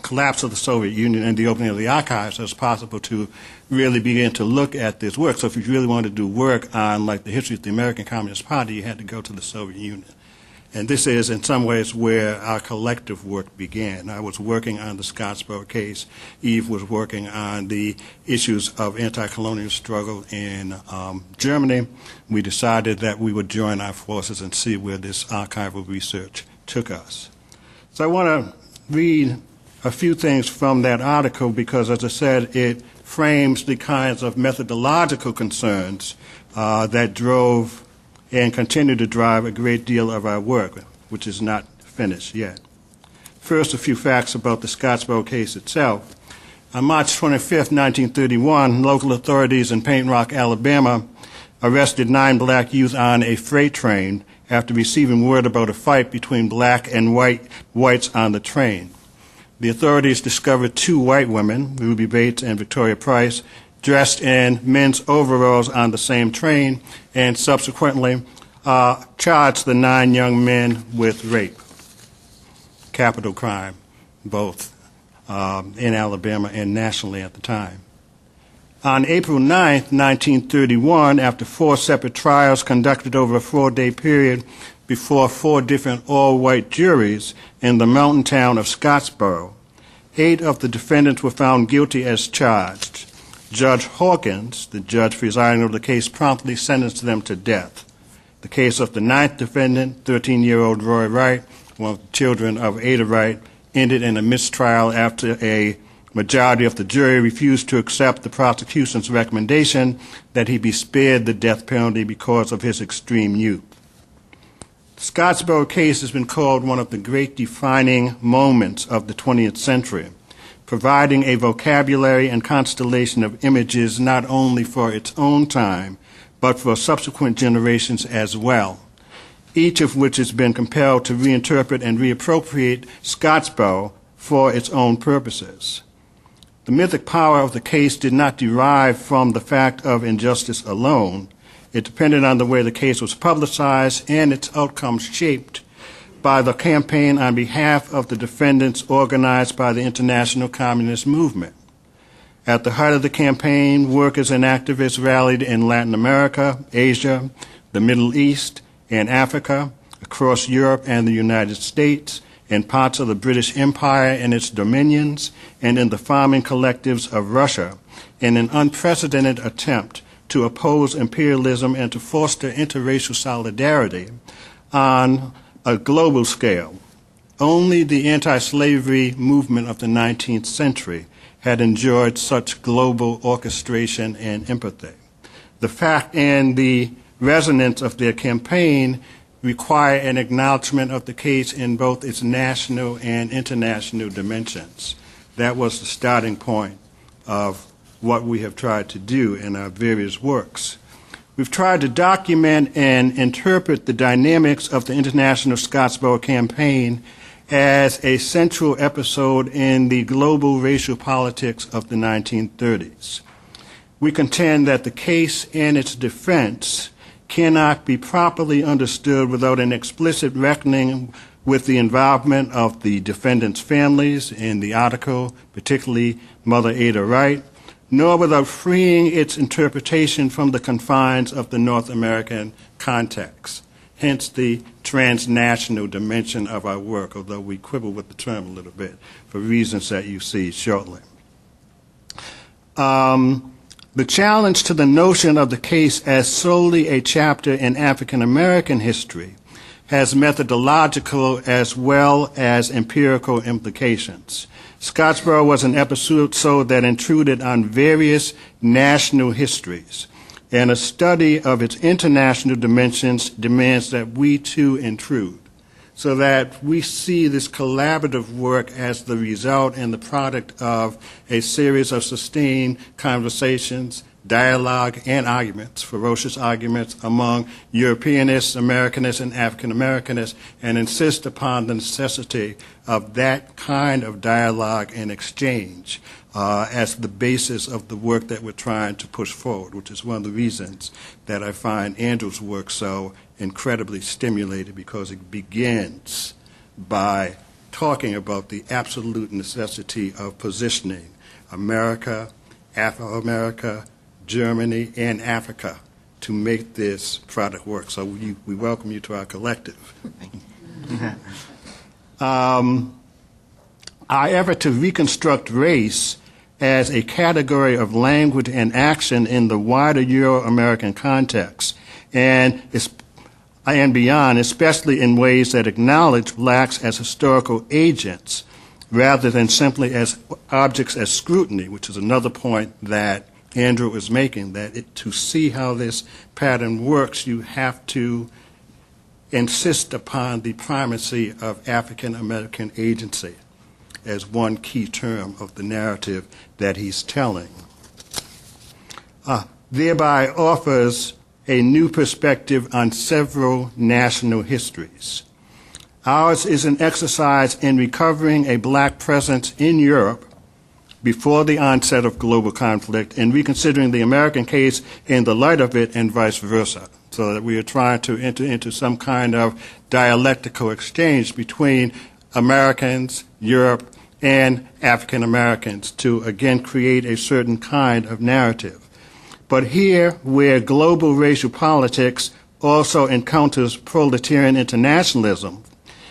collapse of the Soviet Union and the opening of the archives that it was possible to really begin to look at this work. So if you really wanted to do work on, like, the history of the American Communist Party, you had to go to the Soviet Union. And this is, in some ways, where our collective work began. I was working on the Scottsboro case. Eve was working on the issues of anti-colonial struggle in Germany. We decided that we would join our forces and see where this archival research took us. So I want to read a few things from that article because, as I said, it frames the kinds of methodological concerns that drove and continue to drive a great deal of our work, which is not finished yet. First, a few facts about the Scottsboro case itself. On March 25, 1931, local authorities in Paint Rock, Alabama, arrested 9 black youth on a freight train after receiving word about a fight between black and whites on the train. The authorities discovered 2 white women, Ruby Bates and Victoria Price, dressed in men's overalls on the same train, and subsequently charged the 9 young men with rape. Capital crime, both in Alabama and nationally at the time. On April 9, 1931, after 4 separate trials conducted over a 4-day period before 4 different all-white juries in the mountain town of Scottsboro, 8 of the defendants were found guilty as charged. Judge Hawkins, the judge presiding over the case, promptly sentenced them to death. The case of the 9th defendant, 13-year-old Roy Wright, one of the children of Ada Wright, ended in a mistrial after a majority of the jury refused to accept the prosecution's recommendation that he be spared the death penalty because of his extreme youth. The Scottsboro case has been called one of the great defining moments of the 20th century, providing a vocabulary and constellation of images not only for its own time, but for subsequent generations as well, each of which has been compelled to reinterpret and reappropriate Scottsboro for its own purposes. The mythic power of the case did not derive from the fact of injustice alone. It depended on the way the case was publicized and its outcomes shaped by the campaign on behalf of the defendants organized by the International Communist Movement. At the height of the campaign, workers and activists rallied in Latin America, Asia, the Middle East, and Africa, across Europe and the United States, in parts of the British Empire and its dominions, and in the farming collectives of Russia, in an unprecedented attempt to oppose imperialism and to foster interracial solidarity on a global scale. Only the anti-slavery movement of the 19th century had enjoyed such global orchestration and empathy. The fact and the resonance of their campaign require an acknowledgement of the case in both its national and international dimensions. That was the starting point of what we have tried to do in our various works. We've tried to document and interpret the dynamics of the International Scottsboro campaign as a central episode in the global racial politics of the 1930s. We contend that the case and its defense cannot be properly understood without an explicit reckoning with the involvement of the defendants' families in the article, particularly Mother Ada Wright, nor without freeing its interpretation from the confines of the North American context. Hence the transnational dimension of our work, although we quibble with the term a little bit for reasons that you see shortly. The challenge to the notion of the case as solely a chapter in African American history has methodological as well as empirical implications. Scottsboro was an episode that intruded on various national histories, and a study of its international dimensions demands that we too intrude, so that we see this collaborative work as the result and the product of a series of sustained conversations, dialogue, and arguments, ferocious arguments among Europeanists, Americanists, and African Americanists, and insist upon the necessity of that kind of dialogue and exchange as the basis of the work that we're trying to push forward, which is one of the reasons that I find Andrew's work so incredibly stimulating, because it begins by talking about the absolute necessity of positioning America, Afro-America, Germany, and Africa to make this product work. So we welcome you to our collective. Thank you. Our effort to reconstruct race as a category of language and action in the wider Euro-American context and beyond, especially in ways that acknowledge blacks as historical agents rather than simply as objects as scrutiny, which is another point that Andrew is making, that to see how this pattern works, you have to insist upon the primacy of African American agency as one key term of the narrative that he's telling. Thereby offers a new perspective on several national histories. Ours is an exercise in recovering a black presence in Europe before the onset of global conflict and reconsidering the American case in the light of it and vice versa, so that we are trying to enter into some kind of dialectical exchange between Americans, Europe, and African Americans to again create a certain kind of narrative. But here, where global racial politics also encounters proletarian internationalism,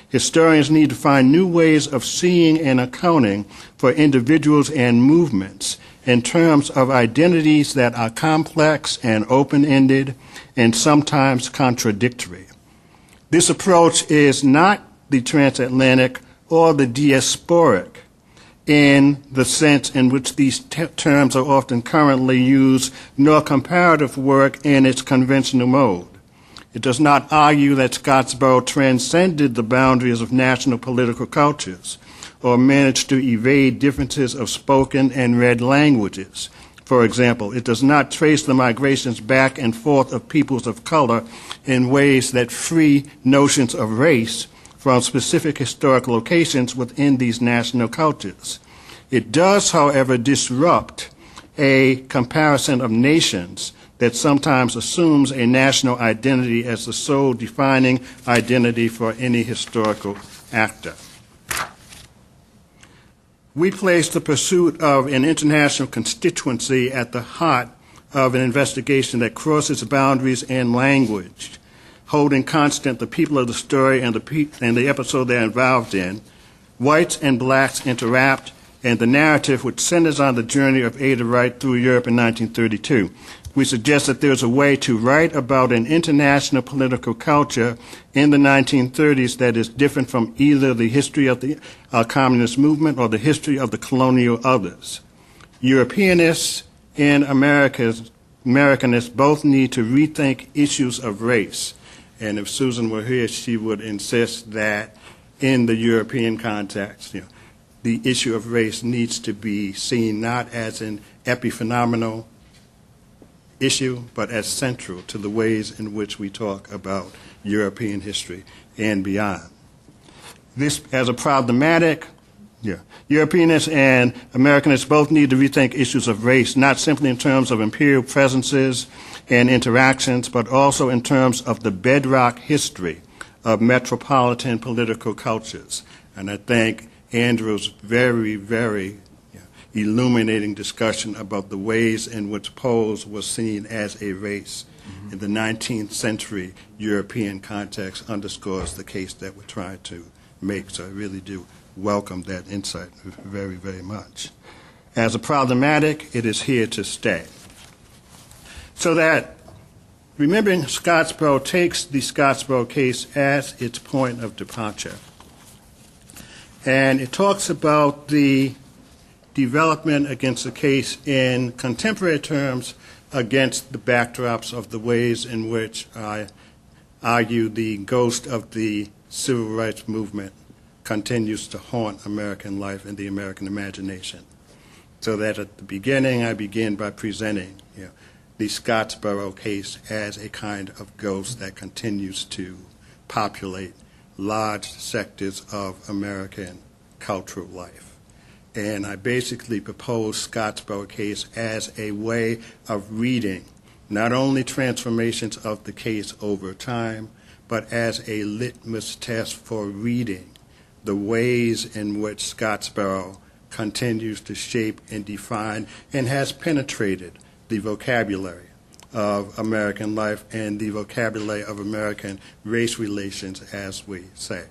historians need to find new ways of seeing and accounting for individuals and movements in terms of identities that are complex and open-ended and sometimes contradictory. This approach is not the transatlantic or the diasporic in the sense in which these terms are often currently used, nor comparative work in its conventional mode. It does not argue that Scottsboro transcended the boundaries of national political cultures or managed to evade differences of spoken and read languages. For example, it does not trace the migrations back and forth of peoples of color in ways that free notions of race from specific historic locations within these national cultures. It does, however, disrupt a comparison of nations that sometimes assumes a national identity as the sole defining identity for any historical actor. We place the pursuit of an international constituency at the heart of an investigation that crosses boundaries and language, holding constant the people of the story and the episode they're involved in. Whites and blacks interact, and the narrative which centers on the journey of Ada Wright through Europe in 1932. we suggest that there's a way to write about an international political culture in the 1930s that is different from either the history of the communist movement or the history of the colonial others. Europeanists and Americanists both need to rethink issues of race. And if Susan were here, she would insist that in the European context, the issue of race needs to be seen not as an epiphenomenal issue, but as central to the ways in which we talk about European history and beyond. This, as a problematic, Europeanists and Americanists both need to rethink issues of race, not simply in terms of imperial presences and interactions, but also in terms of the bedrock history of metropolitan political cultures. And I think Andrew's very, very illuminating discussion about the ways in which Poles was seen as a race in the 19th century European context underscores the case that we're trying to make. So I really do welcome that insight very, very much. As a problematic, it is here to stay. So that remembering Scottsboro takes the Scottsboro case as its point of departure. And it talks about the development against the case in contemporary terms against the backdrops of the ways in which I argue the ghost of the civil rights movement continues to haunt American life and the American imagination. So that at the beginning, I begin by presenting the Scottsboro case as a kind of ghost that continues to populate large sectors of American cultural life. And I basically propose Scottsboro case as a way of reading not only transformations of the case over time, but as a litmus test for reading the ways in which Scottsboro continues to shape and define and has penetrated the vocabulary of American life and the vocabulary of American race relations, as we say.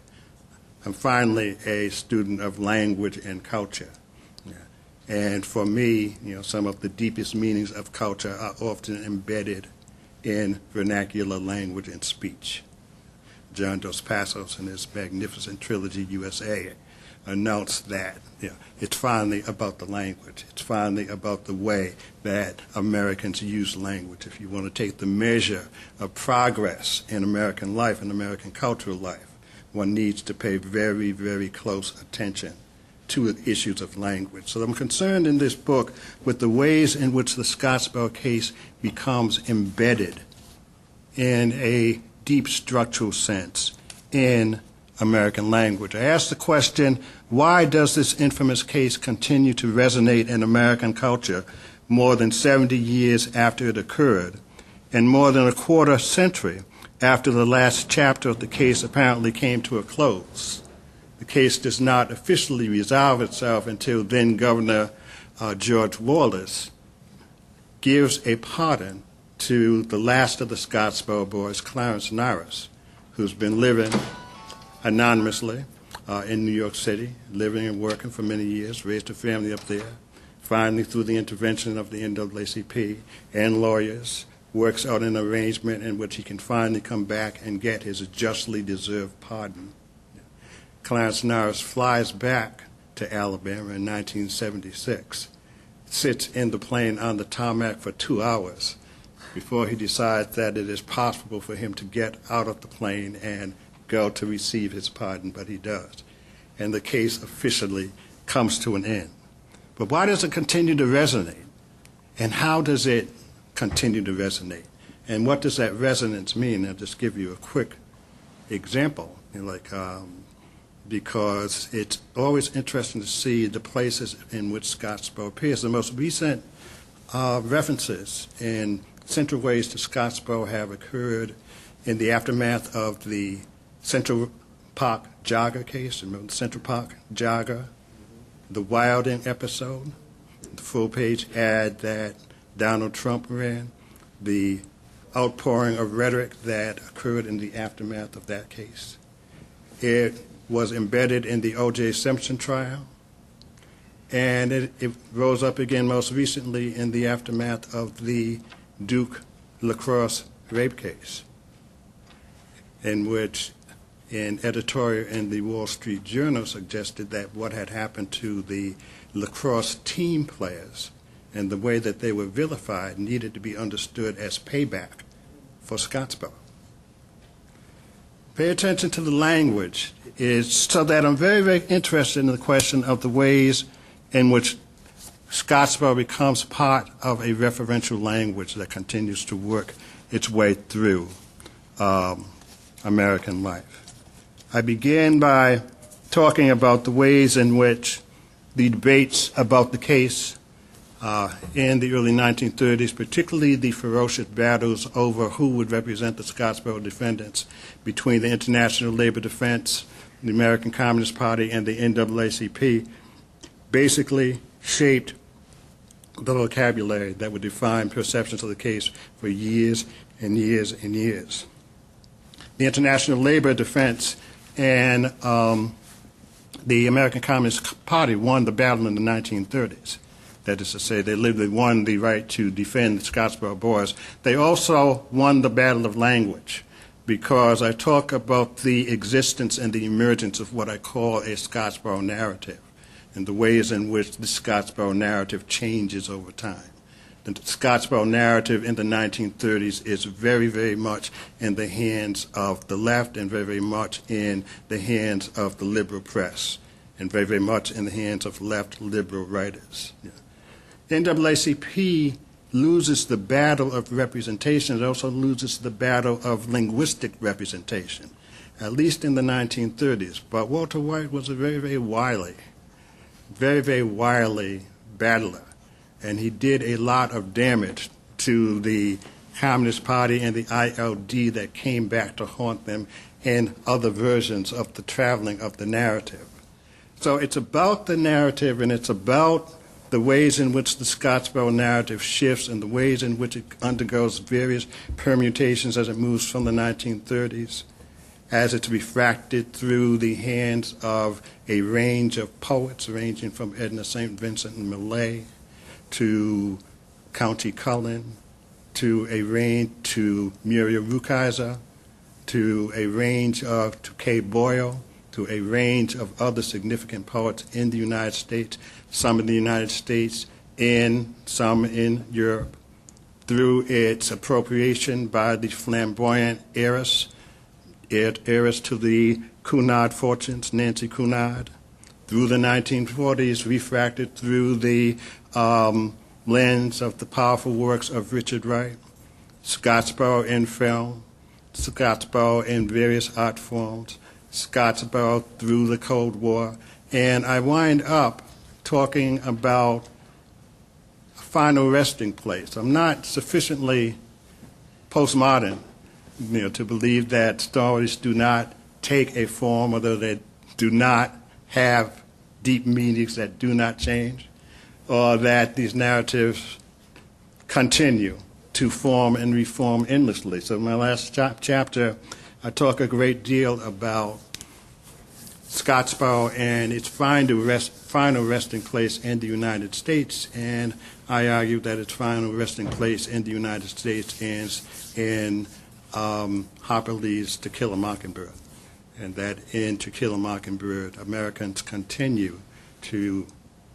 I'm finally a student of language and culture. And for me, some of the deepest meanings of culture are often embedded in vernacular language and speech. John Dos Passos, in his magnificent trilogy, USA, announced that it's finally about the language. It's finally about the way that Americans use language. If you want to take the measure of progress in American life and American cultural life, one needs to pay very, very close attention to the issues of language. So I'm concerned in this book with the ways in which the Scottsboro case becomes embedded in a deep structural sense in American language. I asked the question, why does this infamous case continue to resonate in American culture more than 70 years after it occurred and more than a quarter century after the last chapter of the case apparently came to a close? The case does not officially resolve itself until then Governor George Wallace gives a pardon to the last of the Scottsboro boys, Clarence Norris, who's been living anonymously in New York City, living and working for many years, raised a family up there. Finally, through the intervention of the NAACP and lawyers, works out an arrangement in which he can finally come back and get his justly deserved pardon. Clarence Norris flies back to Alabama in 1976, sits in the plane on the tarmac for 2 hours before he decides that it is possible for him to get out of the plane and go to receive his pardon, but he does. And the case officially comes to an end. But why does it continue to resonate? And how does it continue to resonate? And what does that resonance mean? I'll just give you a quick example. Because it's always interesting to see the places in which Scottsboro appears. The most recent references in central ways to Scottsboro have occurred in the aftermath of the Central Park jogger case. Remember the Central Park jogger, the Wilding episode, the full-page ad that Donald Trump ran, the outpouring of rhetoric that occurred in the aftermath of that case. It was embedded in the O.J. Simpson trial, and it rose up again most recently in the aftermath of the Duke lacrosse rape case, in which an editorial in the Wall Street Journal suggested that what had happened to the lacrosse team players and the way that they were vilified needed to be understood as payback for Scottsboro. Pay attention to the language, so that I'm very, very interested in the question of the ways in which Scottsboro becomes part of a referential language that continues to work its way through American life. I begin by talking about the ways in which the debates about the case in the early 1930s, particularly the ferocious battles over who would represent the Scottsboro defendants between the International Labor Defense, the American Communist Party, and the NAACP, basically shaped the vocabulary that would define perceptions of the case for years and years and years. The International Labor Defense and the American Communist Party won the battle in the 1930s. That is to say, they won the right to defend the Scottsboro boys. They also won the battle of language, because I talk about the existence and the emergence of what I call a Scottsboro narrative, and the ways in which the Scottsboro narrative changes over time. The Scottsboro narrative in the 1930s is very, very much in the hands of the left and very, very much in the hands of the liberal press and very, very much in the hands of left liberal writers. Yeah. The NAACP loses the battle of representation. It also loses the battle of linguistic representation, at least in the 1930s. But Walter White was a very, very wily battler, and he did a lot of damage to the Communist Party and the ILD that came back to haunt them in other versions of the traveling of the narrative. So it's about the narrative, and it's about the ways in which the Scottsboro narrative shifts and the ways in which it undergoes various permutations as it moves from the 1930s, as it's refracted through the hands of a range of poets ranging from Edna St. Vincent and Millay to Countee Cullen, to Muriel Rukeyser, to Kay Boyle, to a range of other significant poets in the United States, some in the United States, some in Europe, through its appropriation by the flamboyant heiress to the Cunard fortunes, Nancy Cunard, through the 1940s, refracted through the lens of the powerful works of Richard Wright, Scottsboro in film, Scottsboro in various art forms, Scottsboro through the Cold War, and I wind up talking about a final resting place. I'm not sufficiently postmodern, to believe that stories do not take a form, or that they do not have deep meanings that do not change, or that these narratives continue to form and reform endlessly. So in my last chapter, I talk a great deal about Scottsboro and its final resting place in the United States, and I argue that its final resting place in the United States is in Harper Lee's To Kill a Mockingbird, and that in To Kill a Mockingbird, Americans continue to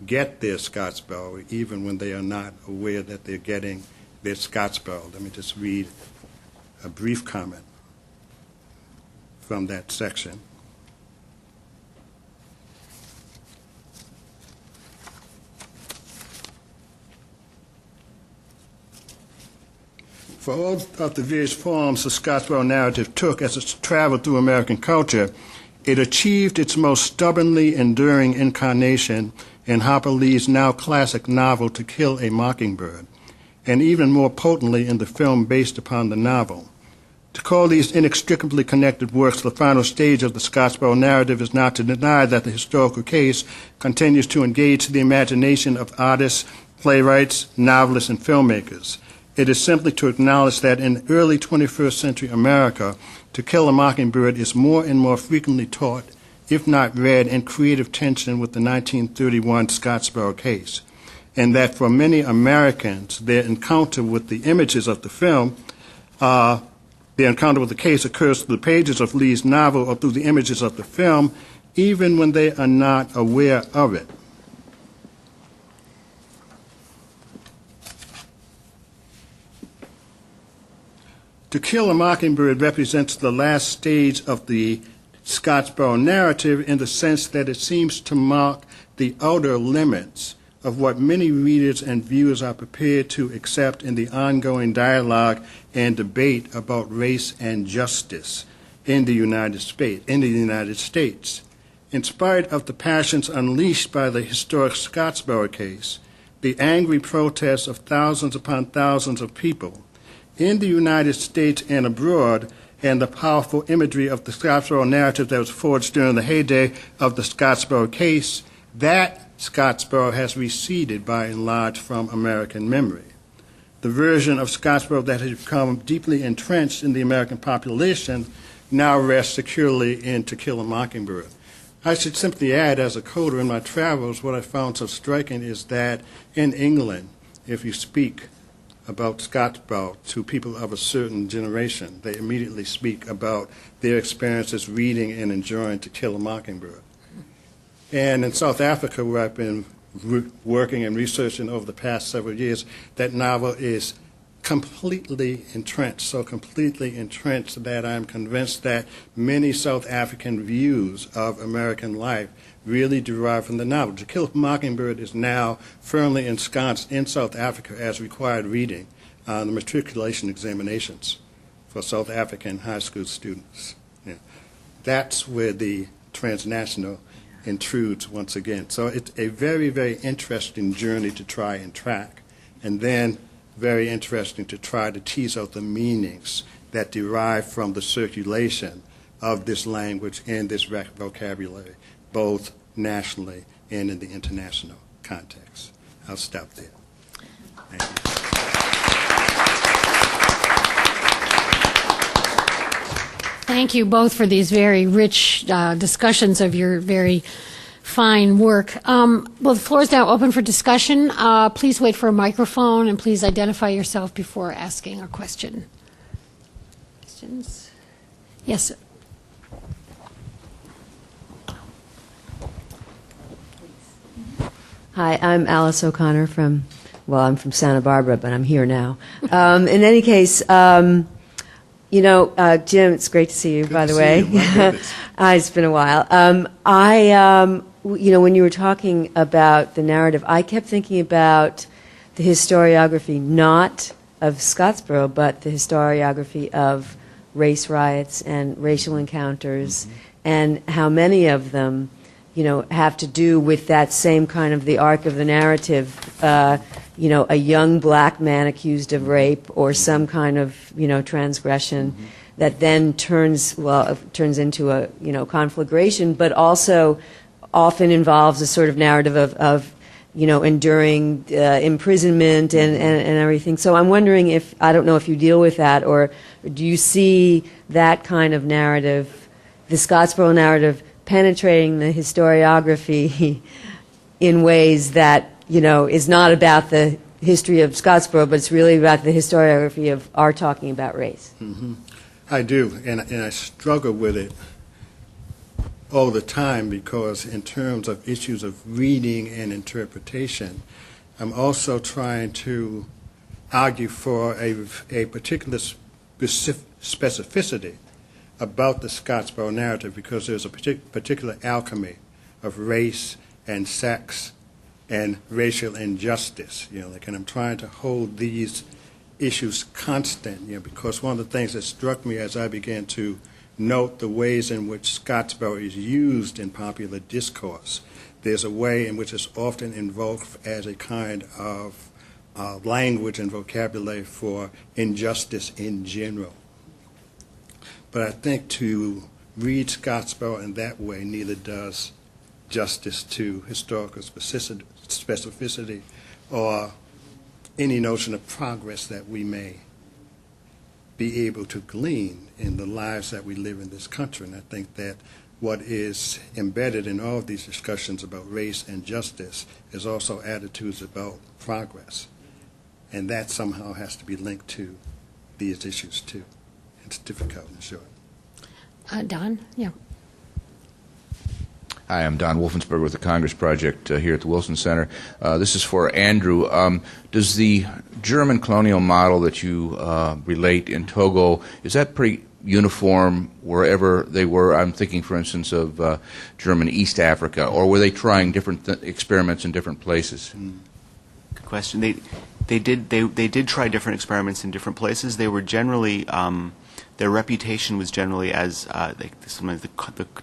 get their Scottsboro even when they are not aware that they're getting their Scottsboro. Let me just read a brief comment from that section. For all of the various forms the Scottsboro narrative took as it traveled through American culture, it achieved its most stubbornly enduring incarnation in Harper Lee's now classic novel To Kill a Mockingbird, and even more potently in the film based upon the novel. To call these inextricably connected works the final stage of the Scottsboro narrative is not to deny that the historical case continues to engage the imagination of artists, playwrights, novelists, and filmmakers. It is simply to acknowledge that in early 21st century America, To Kill a Mockingbird is more and more frequently taught, if not read, in creative tension with the 1931 Scottsboro case. and that for many Americans, their encounter with the images of the film, their encounter with the case occurs through the pages of Lee's novel or through the images of the film, even when they are not aware of it. To Kill a Mockingbird represents the last stage of the Scottsboro narrative in the sense that it seems to mark the outer limits of what many readers and viewers are prepared to accept in the ongoing dialogue and debate about race and justice in the United States. In spite of the passions unleashed by the historic Scottsboro case, the angry protests of thousands upon thousands of people in the United States and abroad, and the powerful imagery of the Scottsboro narrative that was forged during the heyday of the Scottsboro case, that Scottsboro has receded by and large from American memory. The version of Scottsboro that has become deeply entrenched in the American population now rests securely in To Kill a Mockingbird. I should simply add, as a coder in my travels, what I found so striking is that in England, if you speak about Scottsboro to people of a certain generation, they immediately speak about their experiences reading and enjoying To Kill a Mockingbird. And in South Africa, where I've been working and researching over the past several years, that novel is completely entrenched, so completely entrenched that I'm convinced that many South African views of American life really derive from the novel. To Kill a Mockingbird is now firmly ensconced in South Africa as required reading on the matriculation examinations for South African high school students. Yeah. That's where the Transnational intrudes once again. So it's a very, very interesting journey to try and track, and then very interesting to try to tease out the meanings that derive from the circulation of this language and this vocabulary, both nationally and in the international context. I'll stop there. Thank you. Thank you both for these very rich discussions of your very fine work. Well, the floor is now open for discussion. Please wait for a microphone, and please identify yourself before asking a question. Questions? Yes, sir. Hi, I'm Alice O'Connor I'm from Santa Barbara, but I'm here now. In any case, Jim, it's great to see you, by the way. It's been a while. When you were talking about the narrative, I kept thinking about the historiography, not of Scottsboro, but the historiography of race riots and racial encounters, and how many of them, have to do with that same kind of the arc of the narrative, a young black man accused of rape or some kind of, transgression that then turns into a, conflagration, but also often involves a sort of narrative of enduring imprisonment and everything. So I'm wondering I don't know if you deal with that, or do you see that kind of narrative, the Scottsboro narrative, penetrating the historiography in ways that, is not about the history of Scottsboro, but it's really about the historiography of our talking about race. Mm-hmm. I do, and I struggle with it all the time, because in terms of issues of reading and interpretation, I'm also trying to argue for a particular specificity about the Scottsboro narrative, because there's a particular alchemy of race and sex and racial injustice, and I'm trying to hold these issues constant, because one of the things that struck me as I began to note the ways in which Scottsboro is used in popular discourse, there's a way in which it's often invoked as a kind of language and vocabulary for injustice in general. But I think to read Scottsboro in that way neither does justice to historical specificity or any notion of progress that we may be able to glean in the lives that we live in this country. And I think that what is embedded in all of these discussions about race and justice is also attitudes about progress. And that somehow has to be linked to these issues, too. It's difficult, I'm sure. Don? Yeah. Hi, I'm Don Wolfensberg with the Congress Project here at the Wilson Center. This is for Andrew. Does the German colonial model that you relate in Togo, is that pretty uniform wherever they were? I'm thinking, for instance, of German East Africa, or were they trying different experiments in different places? Good question. They did try different experiments in different places. They were generally their reputation was generally as sometimes the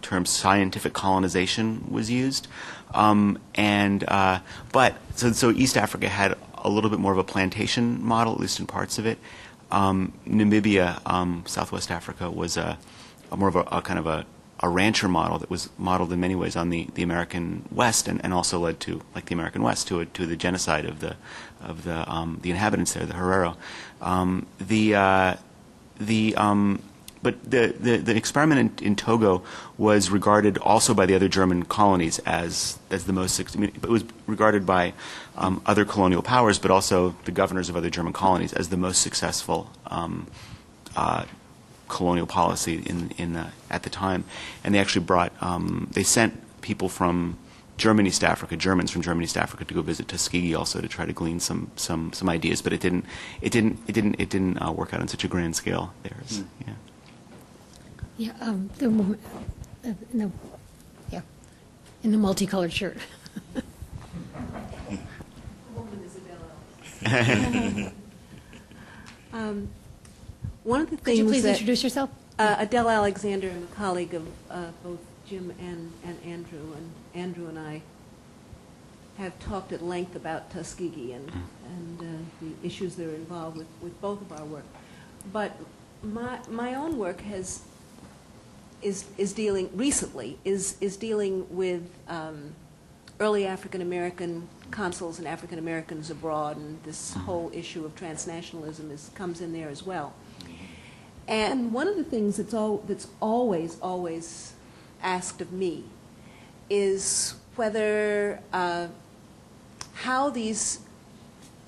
term scientific colonization was used, but East Africa had a little bit more of a plantation model, at least in parts of it. Namibia, Southwest Africa, was more of a kind of a rancher model that was modeled in many ways on the American West, and also led to, like the American West, to the genocide of the inhabitants there, the Herero. But the experiment in Togo was regarded also by the other German colonies as the most. I mean, it was regarded by other colonial powers, but also the governors of other German colonies as the most successful colonial policy at the time. And they actually they sent people from Germans from German East Africa, to go visit Tuskegee also to try to glean some ideas, but it didn't work out on such a grand scale there. Yeah. Yeah, the woman in the multicolored shirt. One of the things Could you please that introduce yourself? Adele Alexander, I'm a colleague of both Jim and Andrew, and Andrew and I have talked at length about Tuskegee and the issues that are involved with both of our work. But my own work is dealing with early African American consuls and African Americans abroad, and this whole issue of transnationalism comes in there as well. And one of the things that's always asked of me is whether how these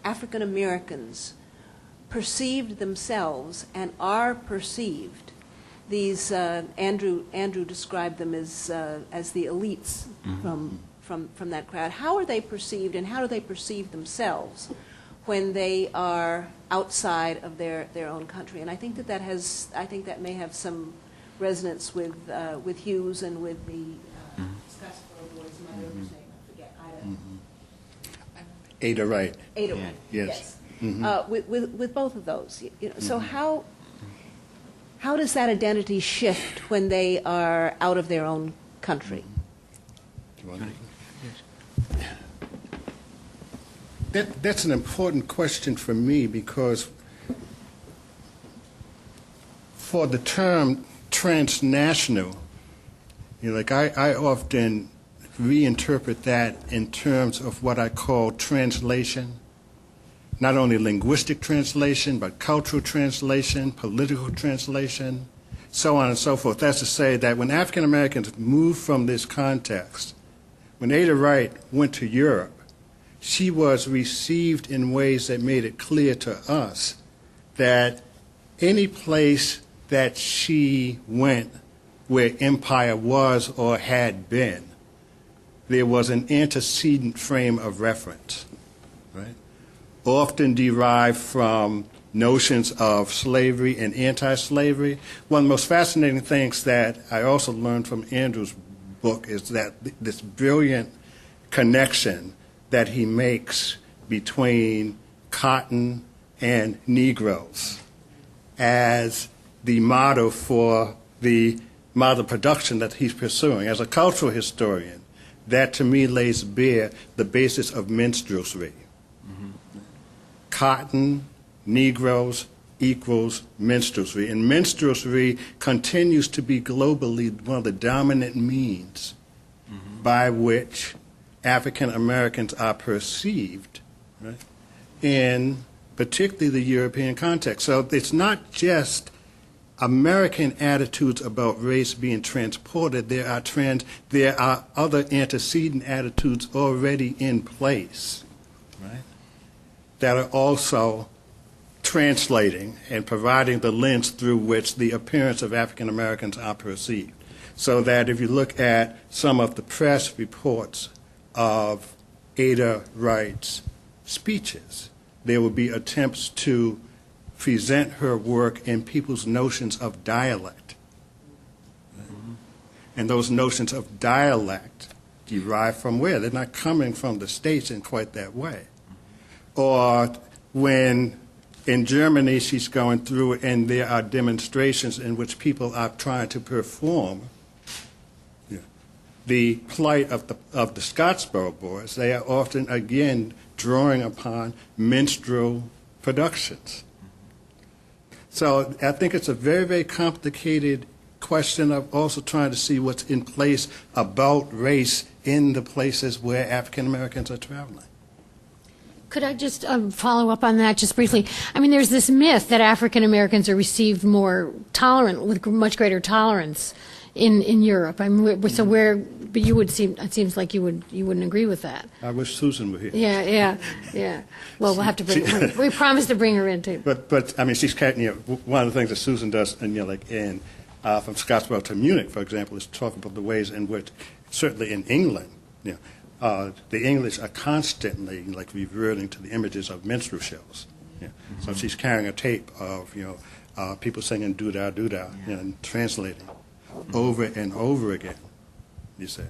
African Americans perceived themselves and are perceived. These Andrew described them as the elites from that crowd. How are they perceived, and how do they perceive themselves when they are outside of their own country? And I think that may have some resonance with Hughes and with the Scottsboro boys. My other name, I forget. Ada Wright. Ada Wright. Yes. With both of those, so how does that identity shift when they are out of their own country? That's an important question for me, because for the term transnational, I often reinterpret that in terms of what I call translation. Not only linguistic translation, but cultural translation, political translation, so on and so forth. That's to say that when African Americans moved from this context, when Ada Wright went to Europe, she was received in ways that made it clear to us that any place that she went where empire was or had been, there was an antecedent frame of reference, right? Often derived from notions of slavery and anti-slavery. One of the most fascinating things that I also learned from Andrew's book is that this brilliant connection that he makes between cotton and Negroes as the model for the model production that he's pursuing. As a cultural historian, that to me lays bare the basis of minstrelsy. Cotton, Negroes equals minstrelsy. And minstrelsy continues to be globally one of the dominant means by which African Americans are perceived, right, in particularly the European context. So it's not just American attitudes about race being transported, there are other antecedent attitudes already in place, right, that are also translating and providing the lens through which the appearance of African Americans are perceived. So that if you look at some of the press reports of Ada Wright's speeches, there will be attempts to present her work in people's notions of dialect. And those notions of dialect derive from where? They're not coming from the States in quite that way. Or when in Germany she's going through and there are demonstrations in which people are trying to perform the plight of the Scottsboro boys, they are often, again, drawing upon minstrel productions. So I think it's a very, very complicated question of also trying to see what's in place about race in the places where African Americans are traveling. Could I just follow up on that just briefly? I mean, there's this myth that African Americans are received more tolerant, with much greater tolerance in Europe. I mean, so but you would it seems like you wouldn't agree with that. I wish Susan were here. Yeah. Well, we'll have to bring her. We promised to bring her in too. But I mean, she's one of the things that Susan does, and from Scottsboro to Munich, for example, is talk about the ways in which, certainly in England, the English are constantly reverting to the images of minstrel shows. So she's carrying a tape of people singing doo-dah, doo-dah, and translating over and over again. You say.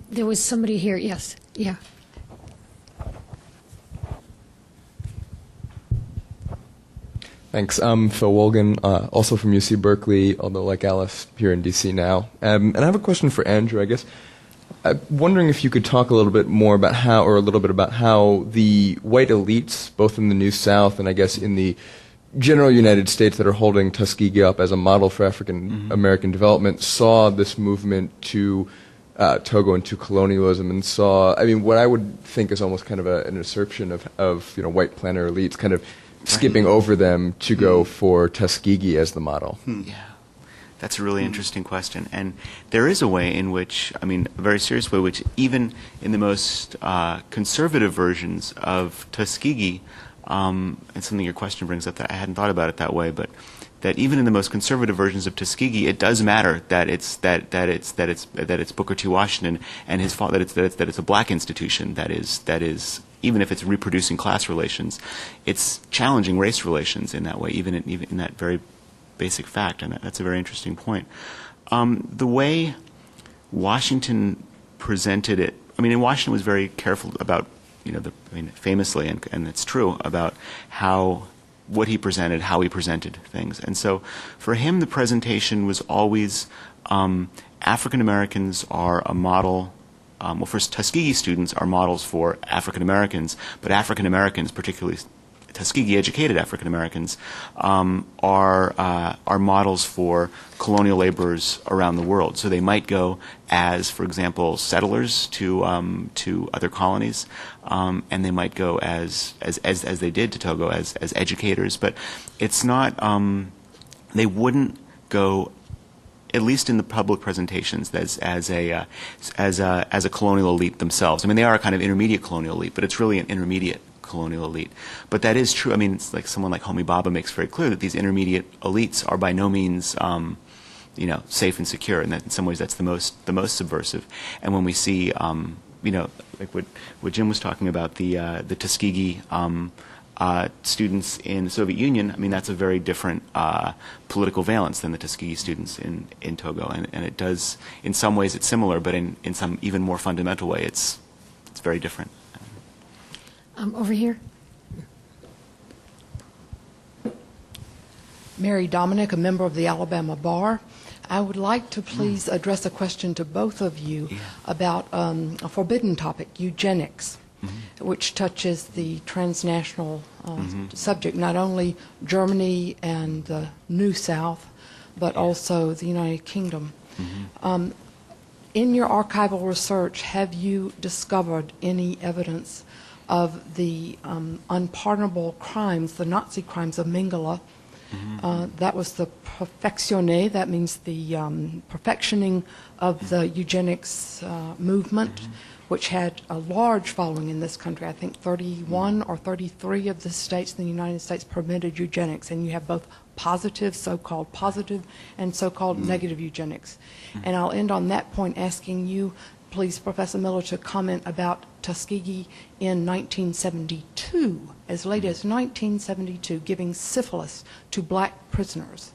There was somebody here. Yes. Yeah. Thanks. I'm Phil Wolgan, also from UC Berkeley, although like Alice, here in DC now. And I have a question for Andrew, I guess. I'm wondering if you could talk a little bit more about how the white elites, both in the New South and I guess in the general United States that are holding Tuskegee up as a model for African American development, saw this movement to Togo and to colonialism, and saw, I mean, what I would think is almost kind of an assertion of white planter elites kind of skipping over them to go for Tuskegee as the model. Yeah. That's a really interesting question. And there is a way in which, a very serious way, which even in the most conservative versions of Tuskegee, and something your question brings up that I hadn't thought about it that way, but that even in the most conservative versions of Tuskegee, it does matter that it's Booker T. Washington and his fault, that it's a black institution that is even if it's reproducing class relations, it's challenging race relations in that way, even in that very basic fact, and that's a very interesting point. The way Washington presented it, and Washington was very careful about, famously, and it's true, about what he presented, how he presented things. And so for him, the presentation was always African Americans are a model. First, Tuskegee students are models for African Americans, but African Americans, particularly Tuskegee-educated African Americans, are models for colonial laborers around the world. So they might go as, for example, settlers to other colonies, and they might go as they did to Togo as educators. But it's not. They wouldn't go, at least in the public presentations, as a colonial elite themselves. They are a kind of intermediate colonial elite, but it's really an intermediate colonial elite. But that is true. It's like someone like Homi Bhabha makes very clear that these intermediate elites are by no means safe and secure, and that in some ways that's the most subversive. And when we see like what Jim was talking about, the Tuskegee students in the Soviet Union, that's a very different political valence than the Tuskegee students in Togo, and it does, in some ways it's similar, but in some even more fundamental way it's very different. Over here. Mary Dominic, a member of the Alabama Bar. I would like to please address a question to both of you about a forbidden topic, eugenics, which touches the transnational subject, not only Germany and the New South, but also the United Kingdom. In your archival research, have you discovered any evidence of the unpardonable crimes, the Nazi crimes of Mengele. That was the perfectione, that means the perfectioning of the eugenics movement, which had a large following in this country. I think 31 or 33 of the states in the United States permitted eugenics, and you have both positive, so-called positive, and so-called negative eugenics. And I'll end on that point asking you, please, Professor Miller, to comment about Tuskegee in 1972, as late as 1972, giving syphilis to black prisoners.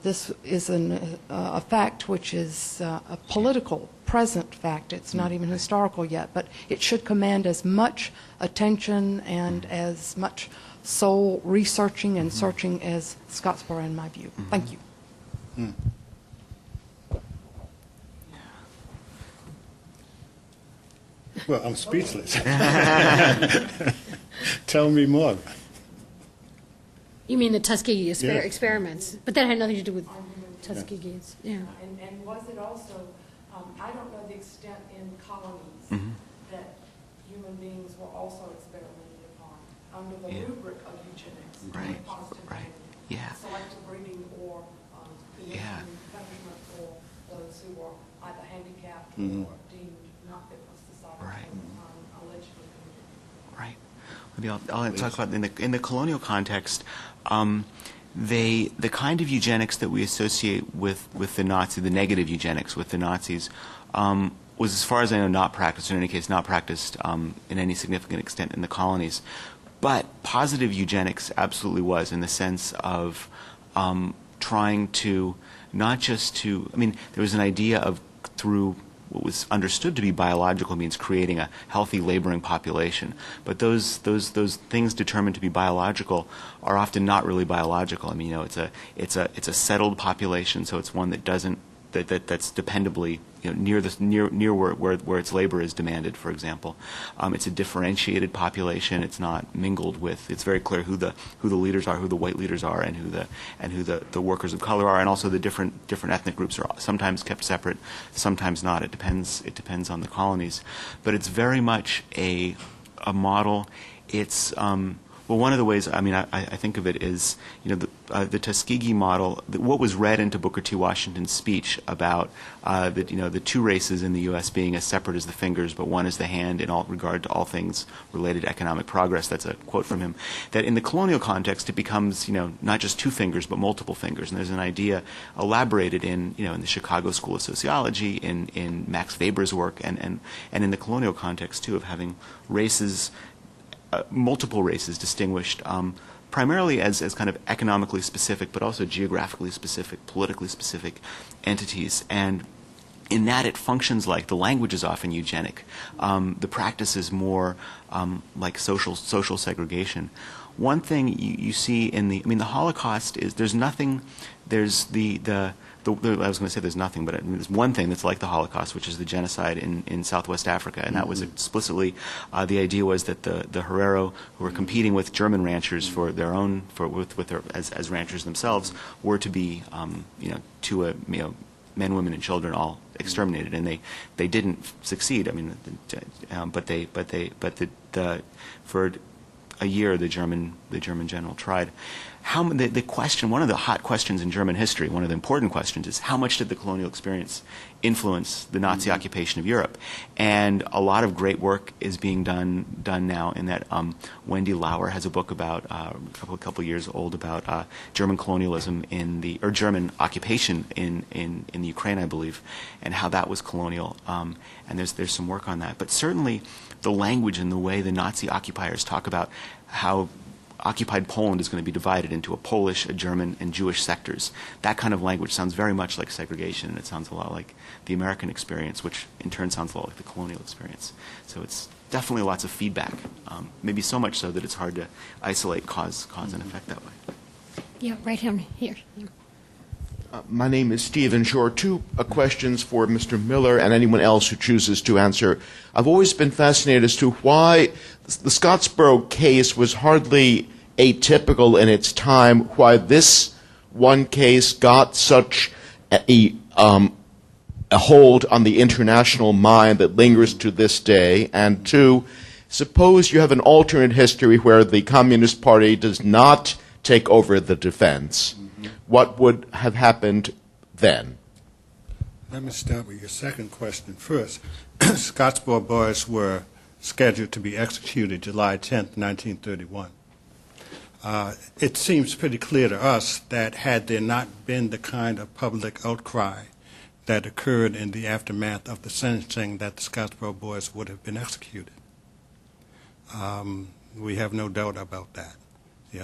This is a fact which is a political, present fact. It's not even historical yet, but it should command as much attention and as much soul researching and searching as Scottsboro, in my view. Thank you. Well, I'm speechless. Tell me more. You mean the Tuskegee experiments? But that had nothing to do with Tuskegee's. Yeah. And was it also, I don't know the extent in colonies that human beings were also experimented upon under the rubric of eugenics. Right, right, yeah. Selective breeding or punishment for those who were either handicapped or deemed not fit for society. Right. Allegedly committed. Right. Maybe I'll talk about in the colonial context. The kind of eugenics that we associate with the Nazi, the negative eugenics with the Nazis, was, as far as I know, not practiced, or in any case not practiced in any significant extent in the colonies. But positive eugenics absolutely was, in the sense of trying to not just to, I mean, there was an idea of, through what was understood to be biological means, creating a healthy laboring population. But those things determined to be biological are often not really biological. I mean, it's a settled population, so it's one that doesn't that's dependably near where its labor is demanded. For example, it's a differentiated population. It's not mingled with. It's very clear who the leaders are, who the white leaders are, and who the workers of color are, and also the different ethnic groups are sometimes kept separate, sometimes not. It depends on the colonies, but it's very much a model. It's well, one of the ways, I mean, I think of it is, the Tuskegee model. What was read into Booker T. Washington's speech about the two races in the U.S. being as separate as the fingers, but one is the hand in all regard to all things related to economic progress. That's a quote from him. That in the colonial context, it becomes, not just two fingers, but multiple fingers. And there's an idea elaborated in the Chicago School of Sociology, in Max Faber's work, and in the colonial context too, of having races. Multiple races distinguished primarily as kind of economically specific, but also geographically specific, politically specific entities. And in that, it functions like the language is often eugenic. The practice is more like social segregation. One thing you see in the Holocaust is there's nothing. There's I was going to say there's nothing, but there's one thing that's like the Holocaust, which is the genocide in Southwest Africa, and that was explicitly the idea was that the Herero, who were competing with German ranchers for their own as ranchers themselves, were to be men, women, and children all exterminated, and they didn't succeed. I mean, for a year the German general tried. The question, one of the hot questions in German history, one of the important questions, is how much did the colonial experience influence the Nazi occupation of Europe? And a lot of great work is being done now. In that, Wendy Lauer has a book about a couple years old about German colonialism or German occupation in the Ukraine, I believe, and how that was colonial. And there's some work on that. But certainly, the language and the way the Nazi occupiers talk about how occupied Poland is going to be divided into a Polish, a German, and Jewish sectors. That kind of language sounds very much like segregation, and it sounds a lot like the American experience, which in turn sounds a lot like the colonial experience. So it's definitely lots of feedback, maybe so much so that it's hard to isolate cause and effect that way. Yeah, right here. My name is Stephen Shore. Two questions for Mr. Miller and anyone else who chooses to answer. I've always been fascinated as to why the Scottsboro case was hardly atypical in its time, why this one case got such a hold on the international mind that lingers to this day, and two, Suppose you have an alternate history where the Communist Party does not take over the defense. What would have happened then? Let me start with your second question first. Scottsboro boys were scheduled to be executed July 10th, 1931. It seems pretty clear to us that had there not been the kind of public outcry that occurred in the aftermath of the sentencing, that the Scottsboro boys would have been executed. We have no doubt about that.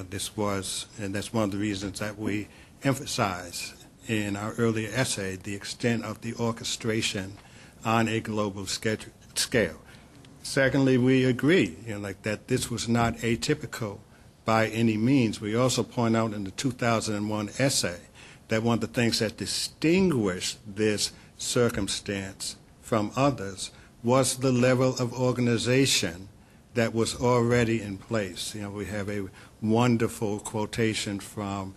This was, and that's one of the reasons that we emphasize in our earlier essay the extent of the orchestration on a global scale. Secondly, we agree, that this was not atypical by any means. We also point out in the 2001 essay that one of the things that distinguished this circumstance from others was the level of organization that was already in place. We have a wonderful quotation from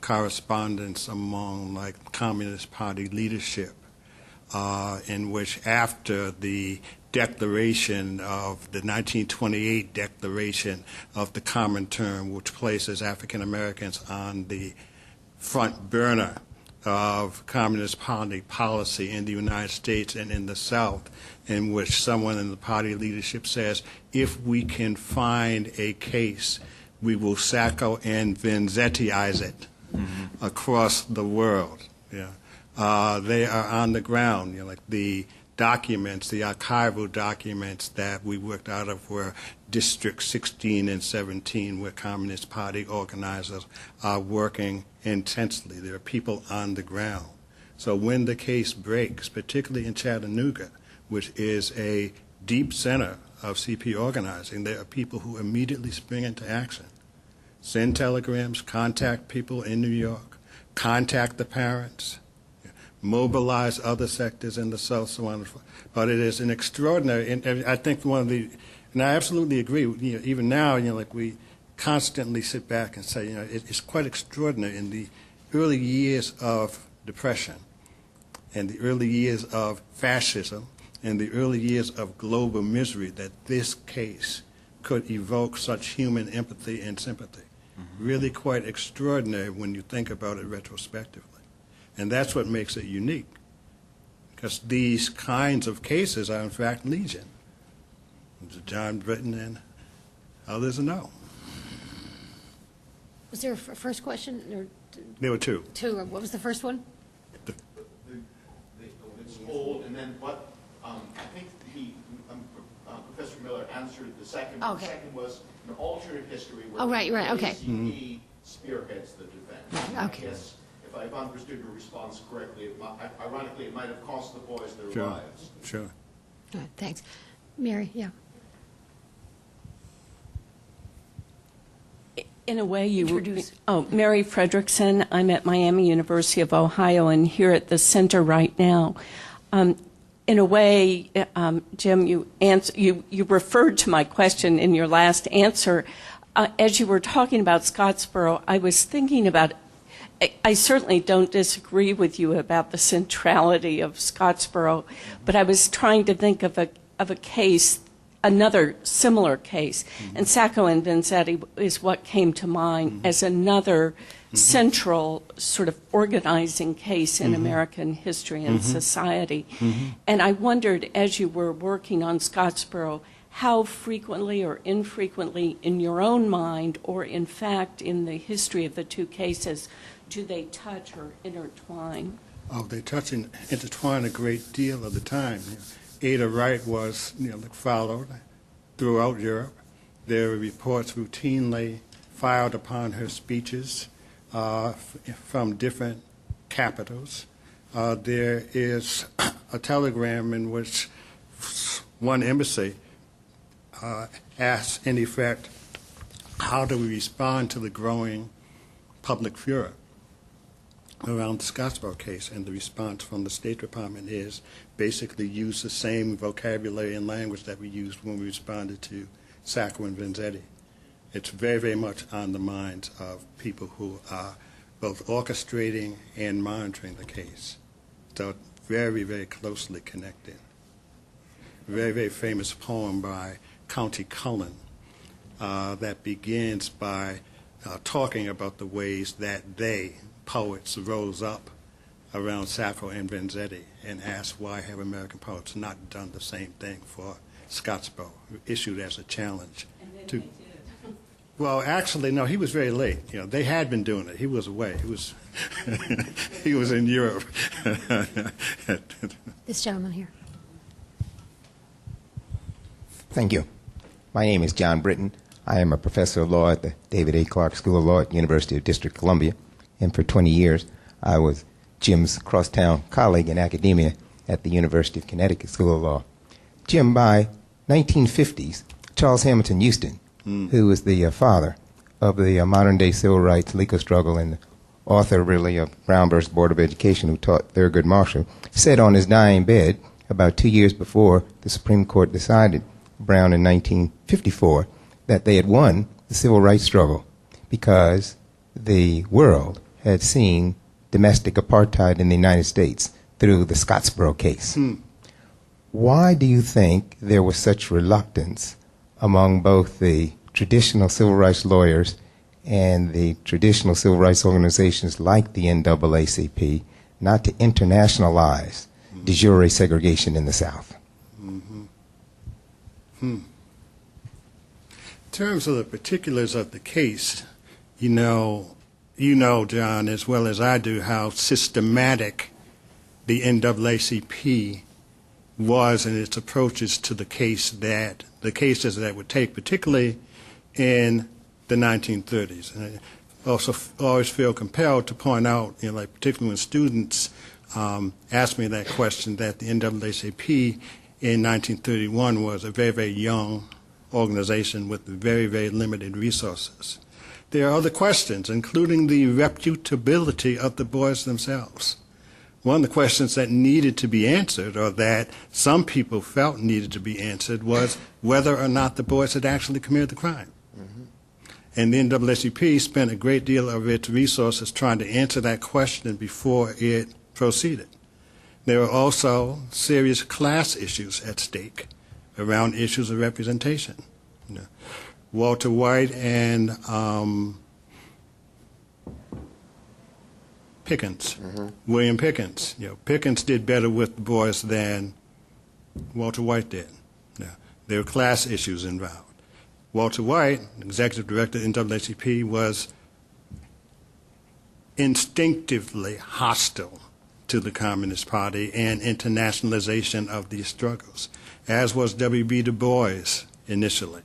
correspondence among Communist Party leadership, in which after the declaration of the 1928 Declaration of the Comintern, which places African Americans on the front burner of Communist Party policy in the United States and in the South, in which someone in the party leadership says, if we can find a case, we will Sacco and Vanzettiize it across the world. They are on the ground. Like the documents, the archival documents that we worked out of were District 16 and 17, where Communist Party organizers are working intensely. There are people on the ground. So when the case breaks, particularly in Chattanooga, which is a deep center of CP organizing, there are people who immediately spring into action. Send telegrams, contact people in New York, contact the parents, mobilize other sectors in the South, so on and so forth. But it is an extraordinary, and I think one of the, and I absolutely agree, even now, we constantly sit back and say, it's quite extraordinary in the early years of Depression and the early years of fascism and the early years of global misery that this case could evoke such human empathy and sympathy. Really quite extraordinary when you think about it retrospectively. And that's what makes it unique, because these kinds of cases are in fact legion. John Britton and others know. Was there a first question? Or There were two. two? Or what was the first one? It's old, and then what? I think Professor Miller answered the second. Okay. The second was an alternate history where right, okay. ACP spearheads the defense. Okay. I guess if I've understood your response correctly, ironically, it might have cost the boys their Sure. lives. Sure. All right, thanks. Mary, yeah. In a way, Introduce. Mary Fredrickson. I'm at Miami University of Ohio and here at the center right now. In a way, Jim, you referred to my question in your last answer. As you were talking about Scottsboro, I was thinking about, I certainly don't disagree with you about the centrality of Scottsboro, but I was trying to think of a case, another similar case, and Sacco and Vanzetti is what came to mind as another central sort of organizing case in American history and society. And I wondered, as you were working on Scottsboro, how frequently or infrequently in your own mind, or in fact in the history of the two cases, do they touch or intertwine? Oh, they touch and intertwine a great deal of the time. Ada Wright was followed throughout Europe. There were reports routinely filed upon her speeches from different capitals. There is a telegram in which one embassy asks, in effect, how do we respond to the growing public furor around the Scottsboro case? And the response from the State Department is basically use the same vocabulary and language that we used when we responded to Sacco and Vanzetti. It's very, very much on the minds of people who are both orchestrating and monitoring the case. So very, very closely connected. Very, very famous poem by County Cullen that begins by talking about the ways that they, poets, rose up around Sappho and Vanzetti and asked why have American poets not done the same thing for Scottsboro, issued as a challenge. To, well, actually, no, he was very late. You know, they had been doing it. He was away. He was he was in Europe. This gentleman here. Thank you. My name is John Britton. I am a professor of law at the David A. Clark School of Law at the University of District of Columbia. And for 20 years, I was Jim's crosstown colleague in academia at the University of Connecticut School of Law. Jim, by 1950s, Charles Hamilton Houston, who was the father of the modern-day civil rights legal struggle and the author, really, of Brown versus Board of Education, who taught Thurgood Marshall, said on his dying bed about 2 years before the Supreme Court decided Brown in 1954 that they had won the civil rights struggle because the world had seen domestic apartheid in the United States through the Scottsboro case. Why do you think there was such reluctance among both the traditional civil rights lawyers and the traditional civil rights organizations like the NAACP not to internationalize de jure segregation in the South? In terms of the particulars of the case, you know, John, as well as I do, how systematic the NAACP was in its approaches to the cases that would take, particularly in the 1930s. And I also always feel compelled to point out, you know, like particularly when students ask me that question, that the NAACP in 1931 was a very, very young organization with very, very limited resources. There are other questions, including the reputability of the boys themselves. One of the questions that needed to be answered, or that some people felt needed to be answered, was whether or not the boys had actually committed the crime. And the NAACP spent a great deal of its resources trying to answer that question before it proceeded. There were also serious class issues at stake around issues of representation. You know, Walter White and Pickens, William Pickens. You know, Pickens did better with the boys than Walter White did. Now, there were class issues involved. Walter White, executive director of NAACP, was instinctively hostile to the Communist Party and internationalization of these struggles, as was W.B. Du Bois initially.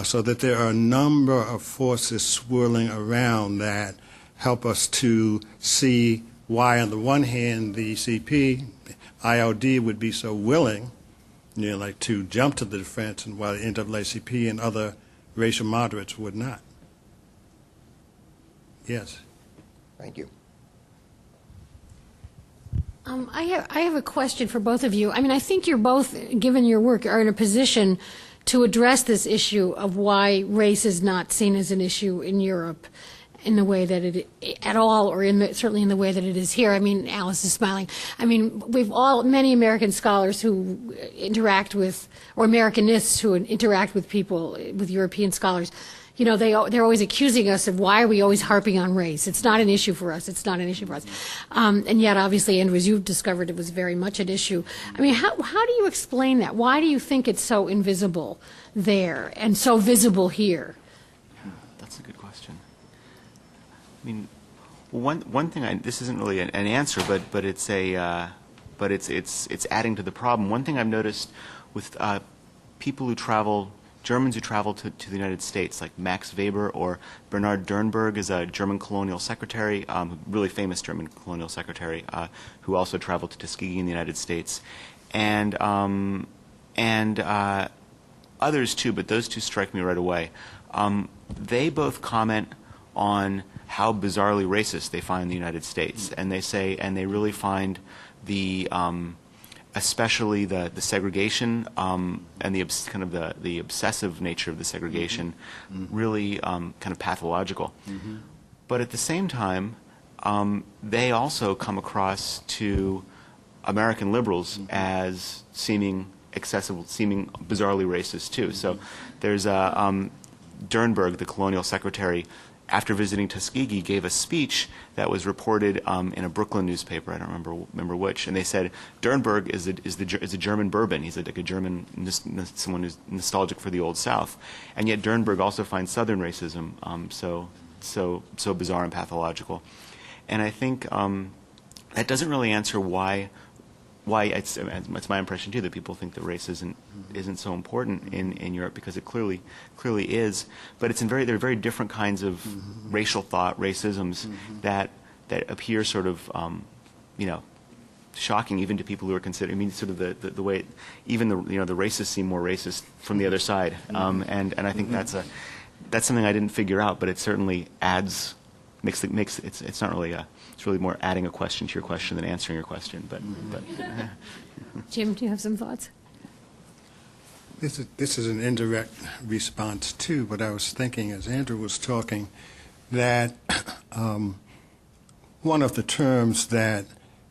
So that there are a number of forces swirling around that help us to see why, on the one hand, the CP, ILD would be so willing, you know, like to jump to the defense, and while the NAACP and other racial moderates would not. Yes. Thank you. I have a question for both of you. I mean, I think you're both, given your work, are in a position to address this issue of why race is not seen as an issue in Europe in the way that it at all, or certainly in the way that it is here. I mean, Alice is smiling. I mean, many American scholars who interact with, or Americanists who interact with people, with European scholars, you know, they're always accusing us of why are we always harping on race. It's not an issue for us. It's not an issue for us. And yet, obviously, Andrew, as you've discovered, it was very much an issue. I mean, how do you explain that? Why do you think it's so invisible there and so visible here? That's a good question. I mean, one thing, this isn't really an answer, but it's adding to the problem. One thing I've noticed with people who travel, Germans who travel to the United States, like Max Weber or Bernhard Dernberg is a German colonial secretary, really famous German colonial secretary, who also traveled to Tuskegee in the United States, and others too, but those two strike me right away. They both comment on how bizarrely racist they find the United States, and they say, and they really find the especially the segregation and the obsessive nature of the segregation really kind of pathological. But at the same time, they also come across to American liberals as seeming excessive, seeming bizarrely racist too. So there's Dernberg, the colonial secretary, after visiting Tuskegee, gave a speech that was reported in a Brooklyn newspaper. I don't remember which. And they said Dernberg is a German bourbon. He's like a German, someone who's nostalgic for the Old South. And yet Dernberg also finds Southern racism so bizarre and pathological. And I think that doesn't really answer why it's my impression too that people think that race isn't so important in Europe, because it clearly is. But there are very different kinds of racial thought, racisms that appear sort of shocking even to people who are considered. I mean, sort of the way even the racists seem more racist from the other side, and I think that's something I didn't figure out, but it certainly adds. It's not really it's really more adding a question to your question than answering your question. But Jim, do you have some thoughts? This is an indirect response too, but I was thinking as Andrew was talking that one of the terms that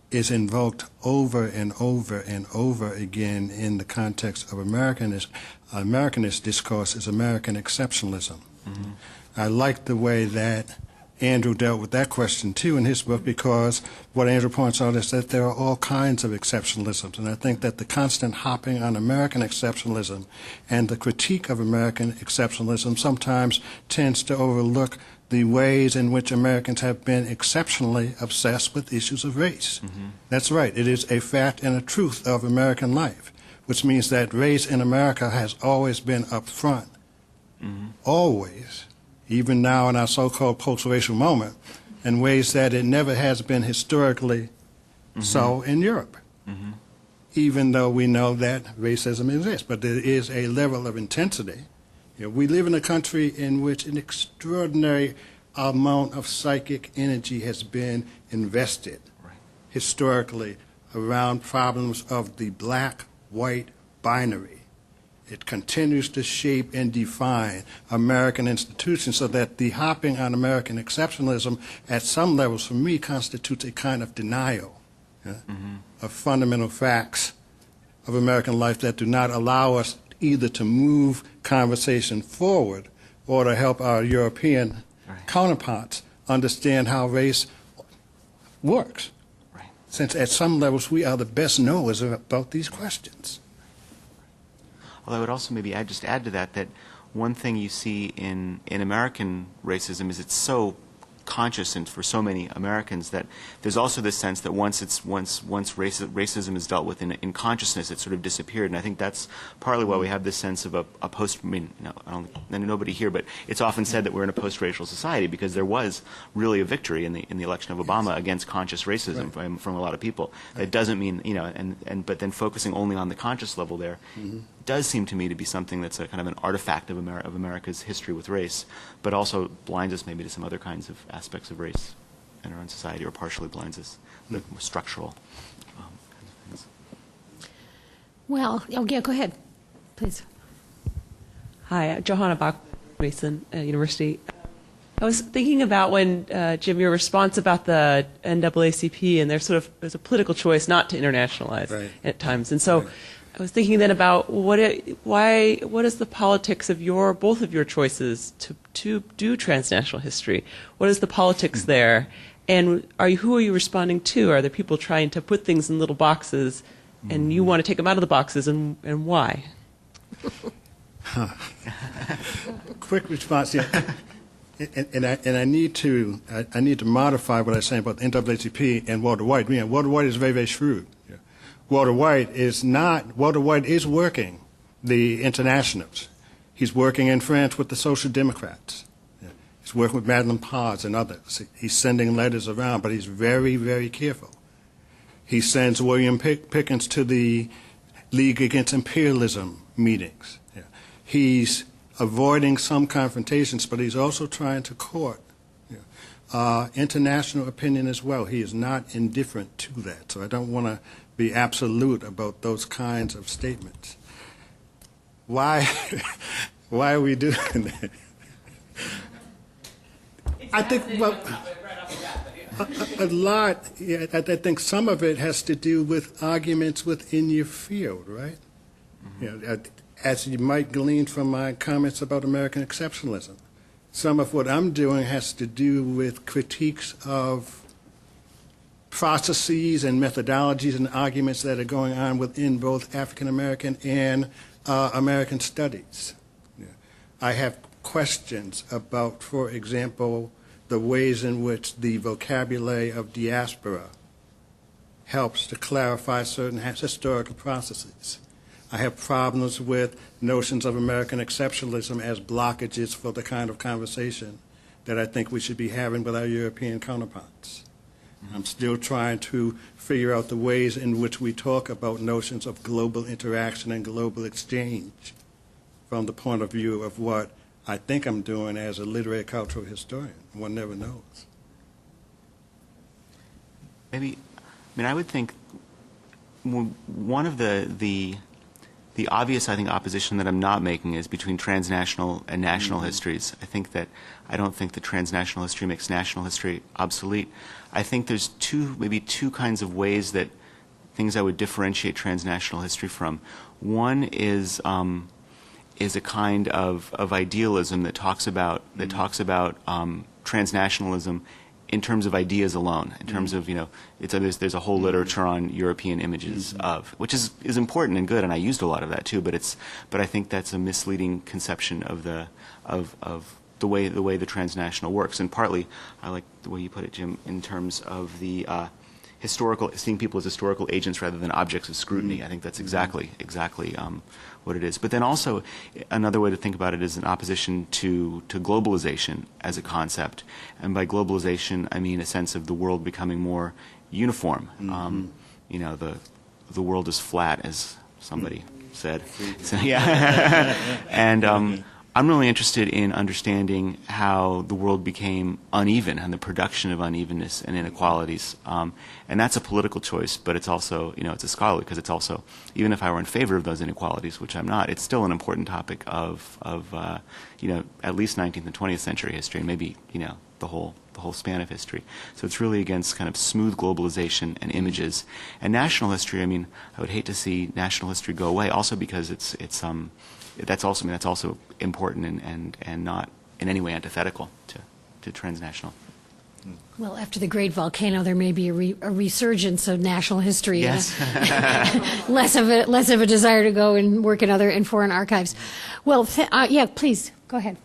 is invoked over and over and over again in the context of Americanist discourse is American exceptionalism. Mm-hmm. I like the way that Andrew dealt with that question too in his book, because what Andrew points out is that there are all kinds of exceptionalisms, and I think that the constant hopping on American exceptionalism and the critique of American exceptionalism sometimes tends to overlook the ways in which Americans have been exceptionally obsessed with issues of race. Mm-hmm. That's right. It is a fact and a truth of American life, which means that race in America has always been up front. Mm-hmm. Always. Even now in our so-called post-racial moment, in ways that it never has been historically so in Europe, even though we know that racism exists. But there is a level of intensity. We live in a country in which an extraordinary amount of psychic energy has been invested historically around problems of the black-white binary. It continues to shape and define American institutions, so that the hopping on American exceptionalism at some levels for me constitutes a kind of denial of fundamental facts of American life that do not allow us either to move conversation forward or to help our European counterparts understand how race works. Since at some levels we are the best knowers about these questions. Well, I would also maybe add to that one thing you see in American racism is it's so conscious, and for so many Americans, that there's also this sense that once racism is dealt with in consciousness, it sort of disappeared. And I think that's partly why we have this sense of a post. I mean, nobody here, but it's often said that we're in a post-racial society, because there was really a victory in the election of Obama against conscious racism from a lot of people. That doesn't mean but then focusing only on the conscious level there does seem to me to be something that's a kind of an artifact of America's history with race, but also blinds us maybe to some other kinds of aspects of race in our own society, or partially blinds us, the more structural kinds of things. Well, yeah, go ahead, please. Hi, Johanna Bach, Mason University. I was thinking about when, Jim, your response about the NAACP, and there's a political choice not to internationalize at times. And so I was thinking then about what is the politics of both of your choices to do transnational history? What is the politics there? And who are you responding to? Are there people trying to put things in little boxes, and you want to take them out of the boxes, and why? Quick response, yeah. And I need to modify what I was saying about the NAACP and Walter White. Walter White is very, very shrewd. Walter White is working the internationals. He's working in France with the Social Democrats. He's working with Madeleine Paz and others. He's sending letters around, but he's very, very careful. He sends William Pickens to the League Against Imperialism meetings. He's avoiding some confrontations, but he's also trying to court international opinion as well. He is not indifferent to that, so I don't want to be absolute about those kinds of statements. Why are we doing that? I think a lot. Yeah, I think some of it has to do with arguments within your field, right? As you might glean from my comments about American exceptionalism, some of what I'm doing has to do with critiques of processes and methodologies and arguments that are going on within both African American and American studies. I have questions about, for example, the ways in which the vocabulary of diaspora helps to clarify certain historical processes. I have problems with notions of American exceptionalism as blockages for the kind of conversation that I think we should be having with our European counterparts. I'm still trying to figure out the ways in which we talk about notions of global interaction and global exchange from the point of view of what I think I'm doing as a literary cultural historian. One never knows. Maybe, I would think one of the obvious, I think, opposition that I'm not making is between transnational and national histories. I don't think that transnational history makes national history obsolete. I think there's maybe two kinds of ways that things I would differentiate transnational history from. One is a kind of idealism that talks about transnationalism in terms of ideas alone, in terms of, there's a whole literature on European images of, which is important and good, and I used a lot of that too, but I think that's a misleading conception of the way the transnational works, and partly, I like the way you put it, Jim, in terms of the seeing people as historical agents rather than objects of scrutiny. I think that's exactly what it is. But then also, another way to think about it is in opposition to globalization as a concept. And by globalization, I mean a sense of the world becoming more uniform. The world is flat, as somebody said. So, yeah. And I'm really interested in understanding how the world became uneven and the production of unevenness and inequalities. And that's a political choice, but it's also, it's a scholarly, because it's also, even if I were in favor of those inequalities, which I'm not, it's still an important topic of at least 19th and 20th century history, and maybe, the whole span of history. So it's really against kind of smooth globalization and images. And national history, I would hate to see national history go away, also because that's also important and not in any way antithetical to transnational. Well, after the Great Volcano, there may be a resurgence of national history. Yes. less of a desire to go and work in foreign archives. Well, yeah, please go ahead.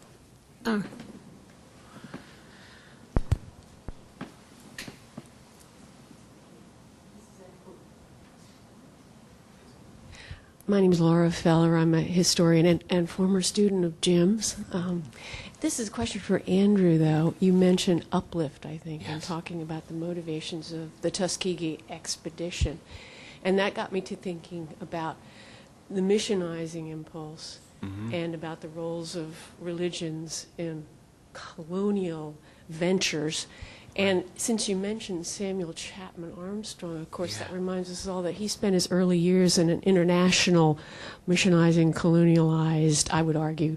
My name is Laura Feller. I'm a historian and former student of Jim's. This is a question for Andrew, though. You mentioned uplift, I think, in talking about the motivations of the Tuskegee Expedition. And that got me to thinking about the missionizing impulse and about the roles of religions in colonial ventures. And since you mentioned Samuel Chapman Armstrong, of course, that reminds us all that he spent his early years in an international missionizing, colonialized, I would argue,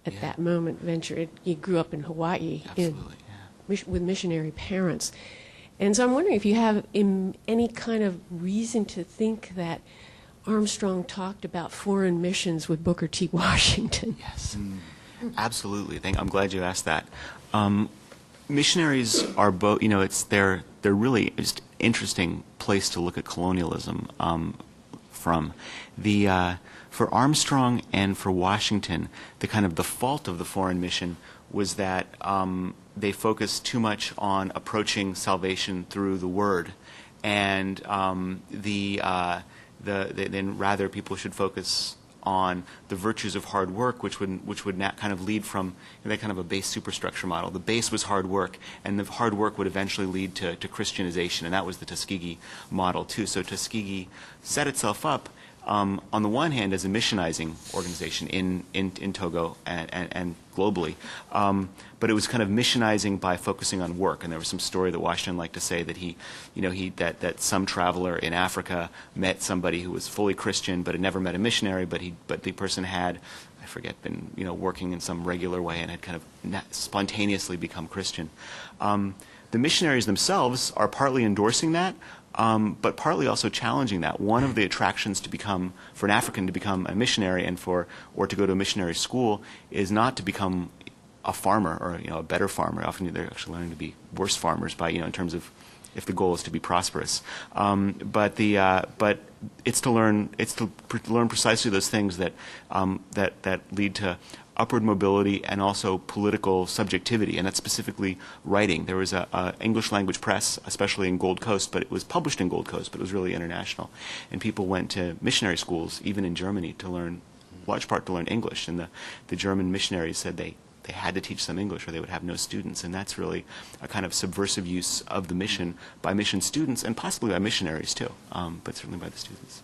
at that moment, venture. He grew up in Hawaii with missionary parents. And so I'm wondering if you have any kind of reason to think that Armstrong talked about foreign missions with Booker T. Washington. Yes, absolutely. I'm glad you asked that. Missionaries are both, they're really just interesting place to look at colonialism from. For Armstrong and for Washington, the fault of the foreign mission was that they focused too much on approaching salvation through the word, and then rather people should focus on the virtues of hard work, which would kind of lead from that kind of a base superstructure model. The base was hard work, and the hard work would eventually lead to Christianization, and that was the Tuskegee model too. So Tuskegee set itself up on the one hand as a missionizing organization in Togo and globally, but it was kind of missionizing by focusing on work. And there was some story that Washington liked to say that that some traveler in Africa met somebody who was fully Christian but had never met a missionary, but the person had, I forget, been working in some regular way and had kind of spontaneously become Christian. The missionaries themselves are partly endorsing that, but partly also challenging that. One of the attractions for an African to become a missionary or to go to a missionary school is not to become a farmer or a better farmer. Often they're actually learning to be worse farmers in terms of if the goal is to be prosperous. But it's to learn precisely those things that lead to upward mobility and also political subjectivity, and that's specifically writing. There was a English language press, especially in Gold Coast, but it was published in Gold Coast, but it was really international. And people went to missionary schools, even in Germany, to learn, large part to learn English. And the German missionaries said they had to teach some English or they would have no students. And that's really a kind of subversive use of the mission by mission students and possibly by missionaries too, but certainly by the students.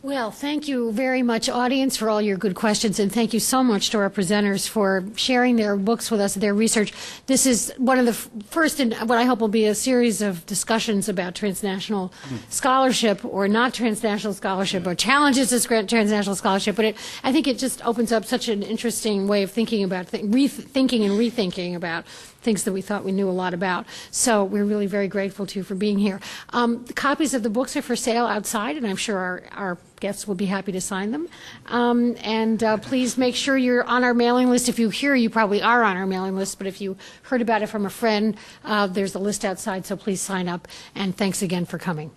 Well, thank you very much, audience, for all your good questions, and thank you so much to our presenters for sharing their books with us, their research. This is one of the first in what I hope will be a series of discussions about transnational scholarship or not transnational scholarship or challenges to transnational scholarship, but I think it just opens up such an interesting way of thinking about rethinking about things that we thought we knew a lot about. So we're really very grateful to you for being here. The copies of the books are for sale outside, and I'm sure our guests will be happy to sign them. Please make sure you're on our mailing list. If you're here, you probably are on our mailing list, but if you heard about it from a friend, there's a list outside, so please sign up. And thanks again for coming.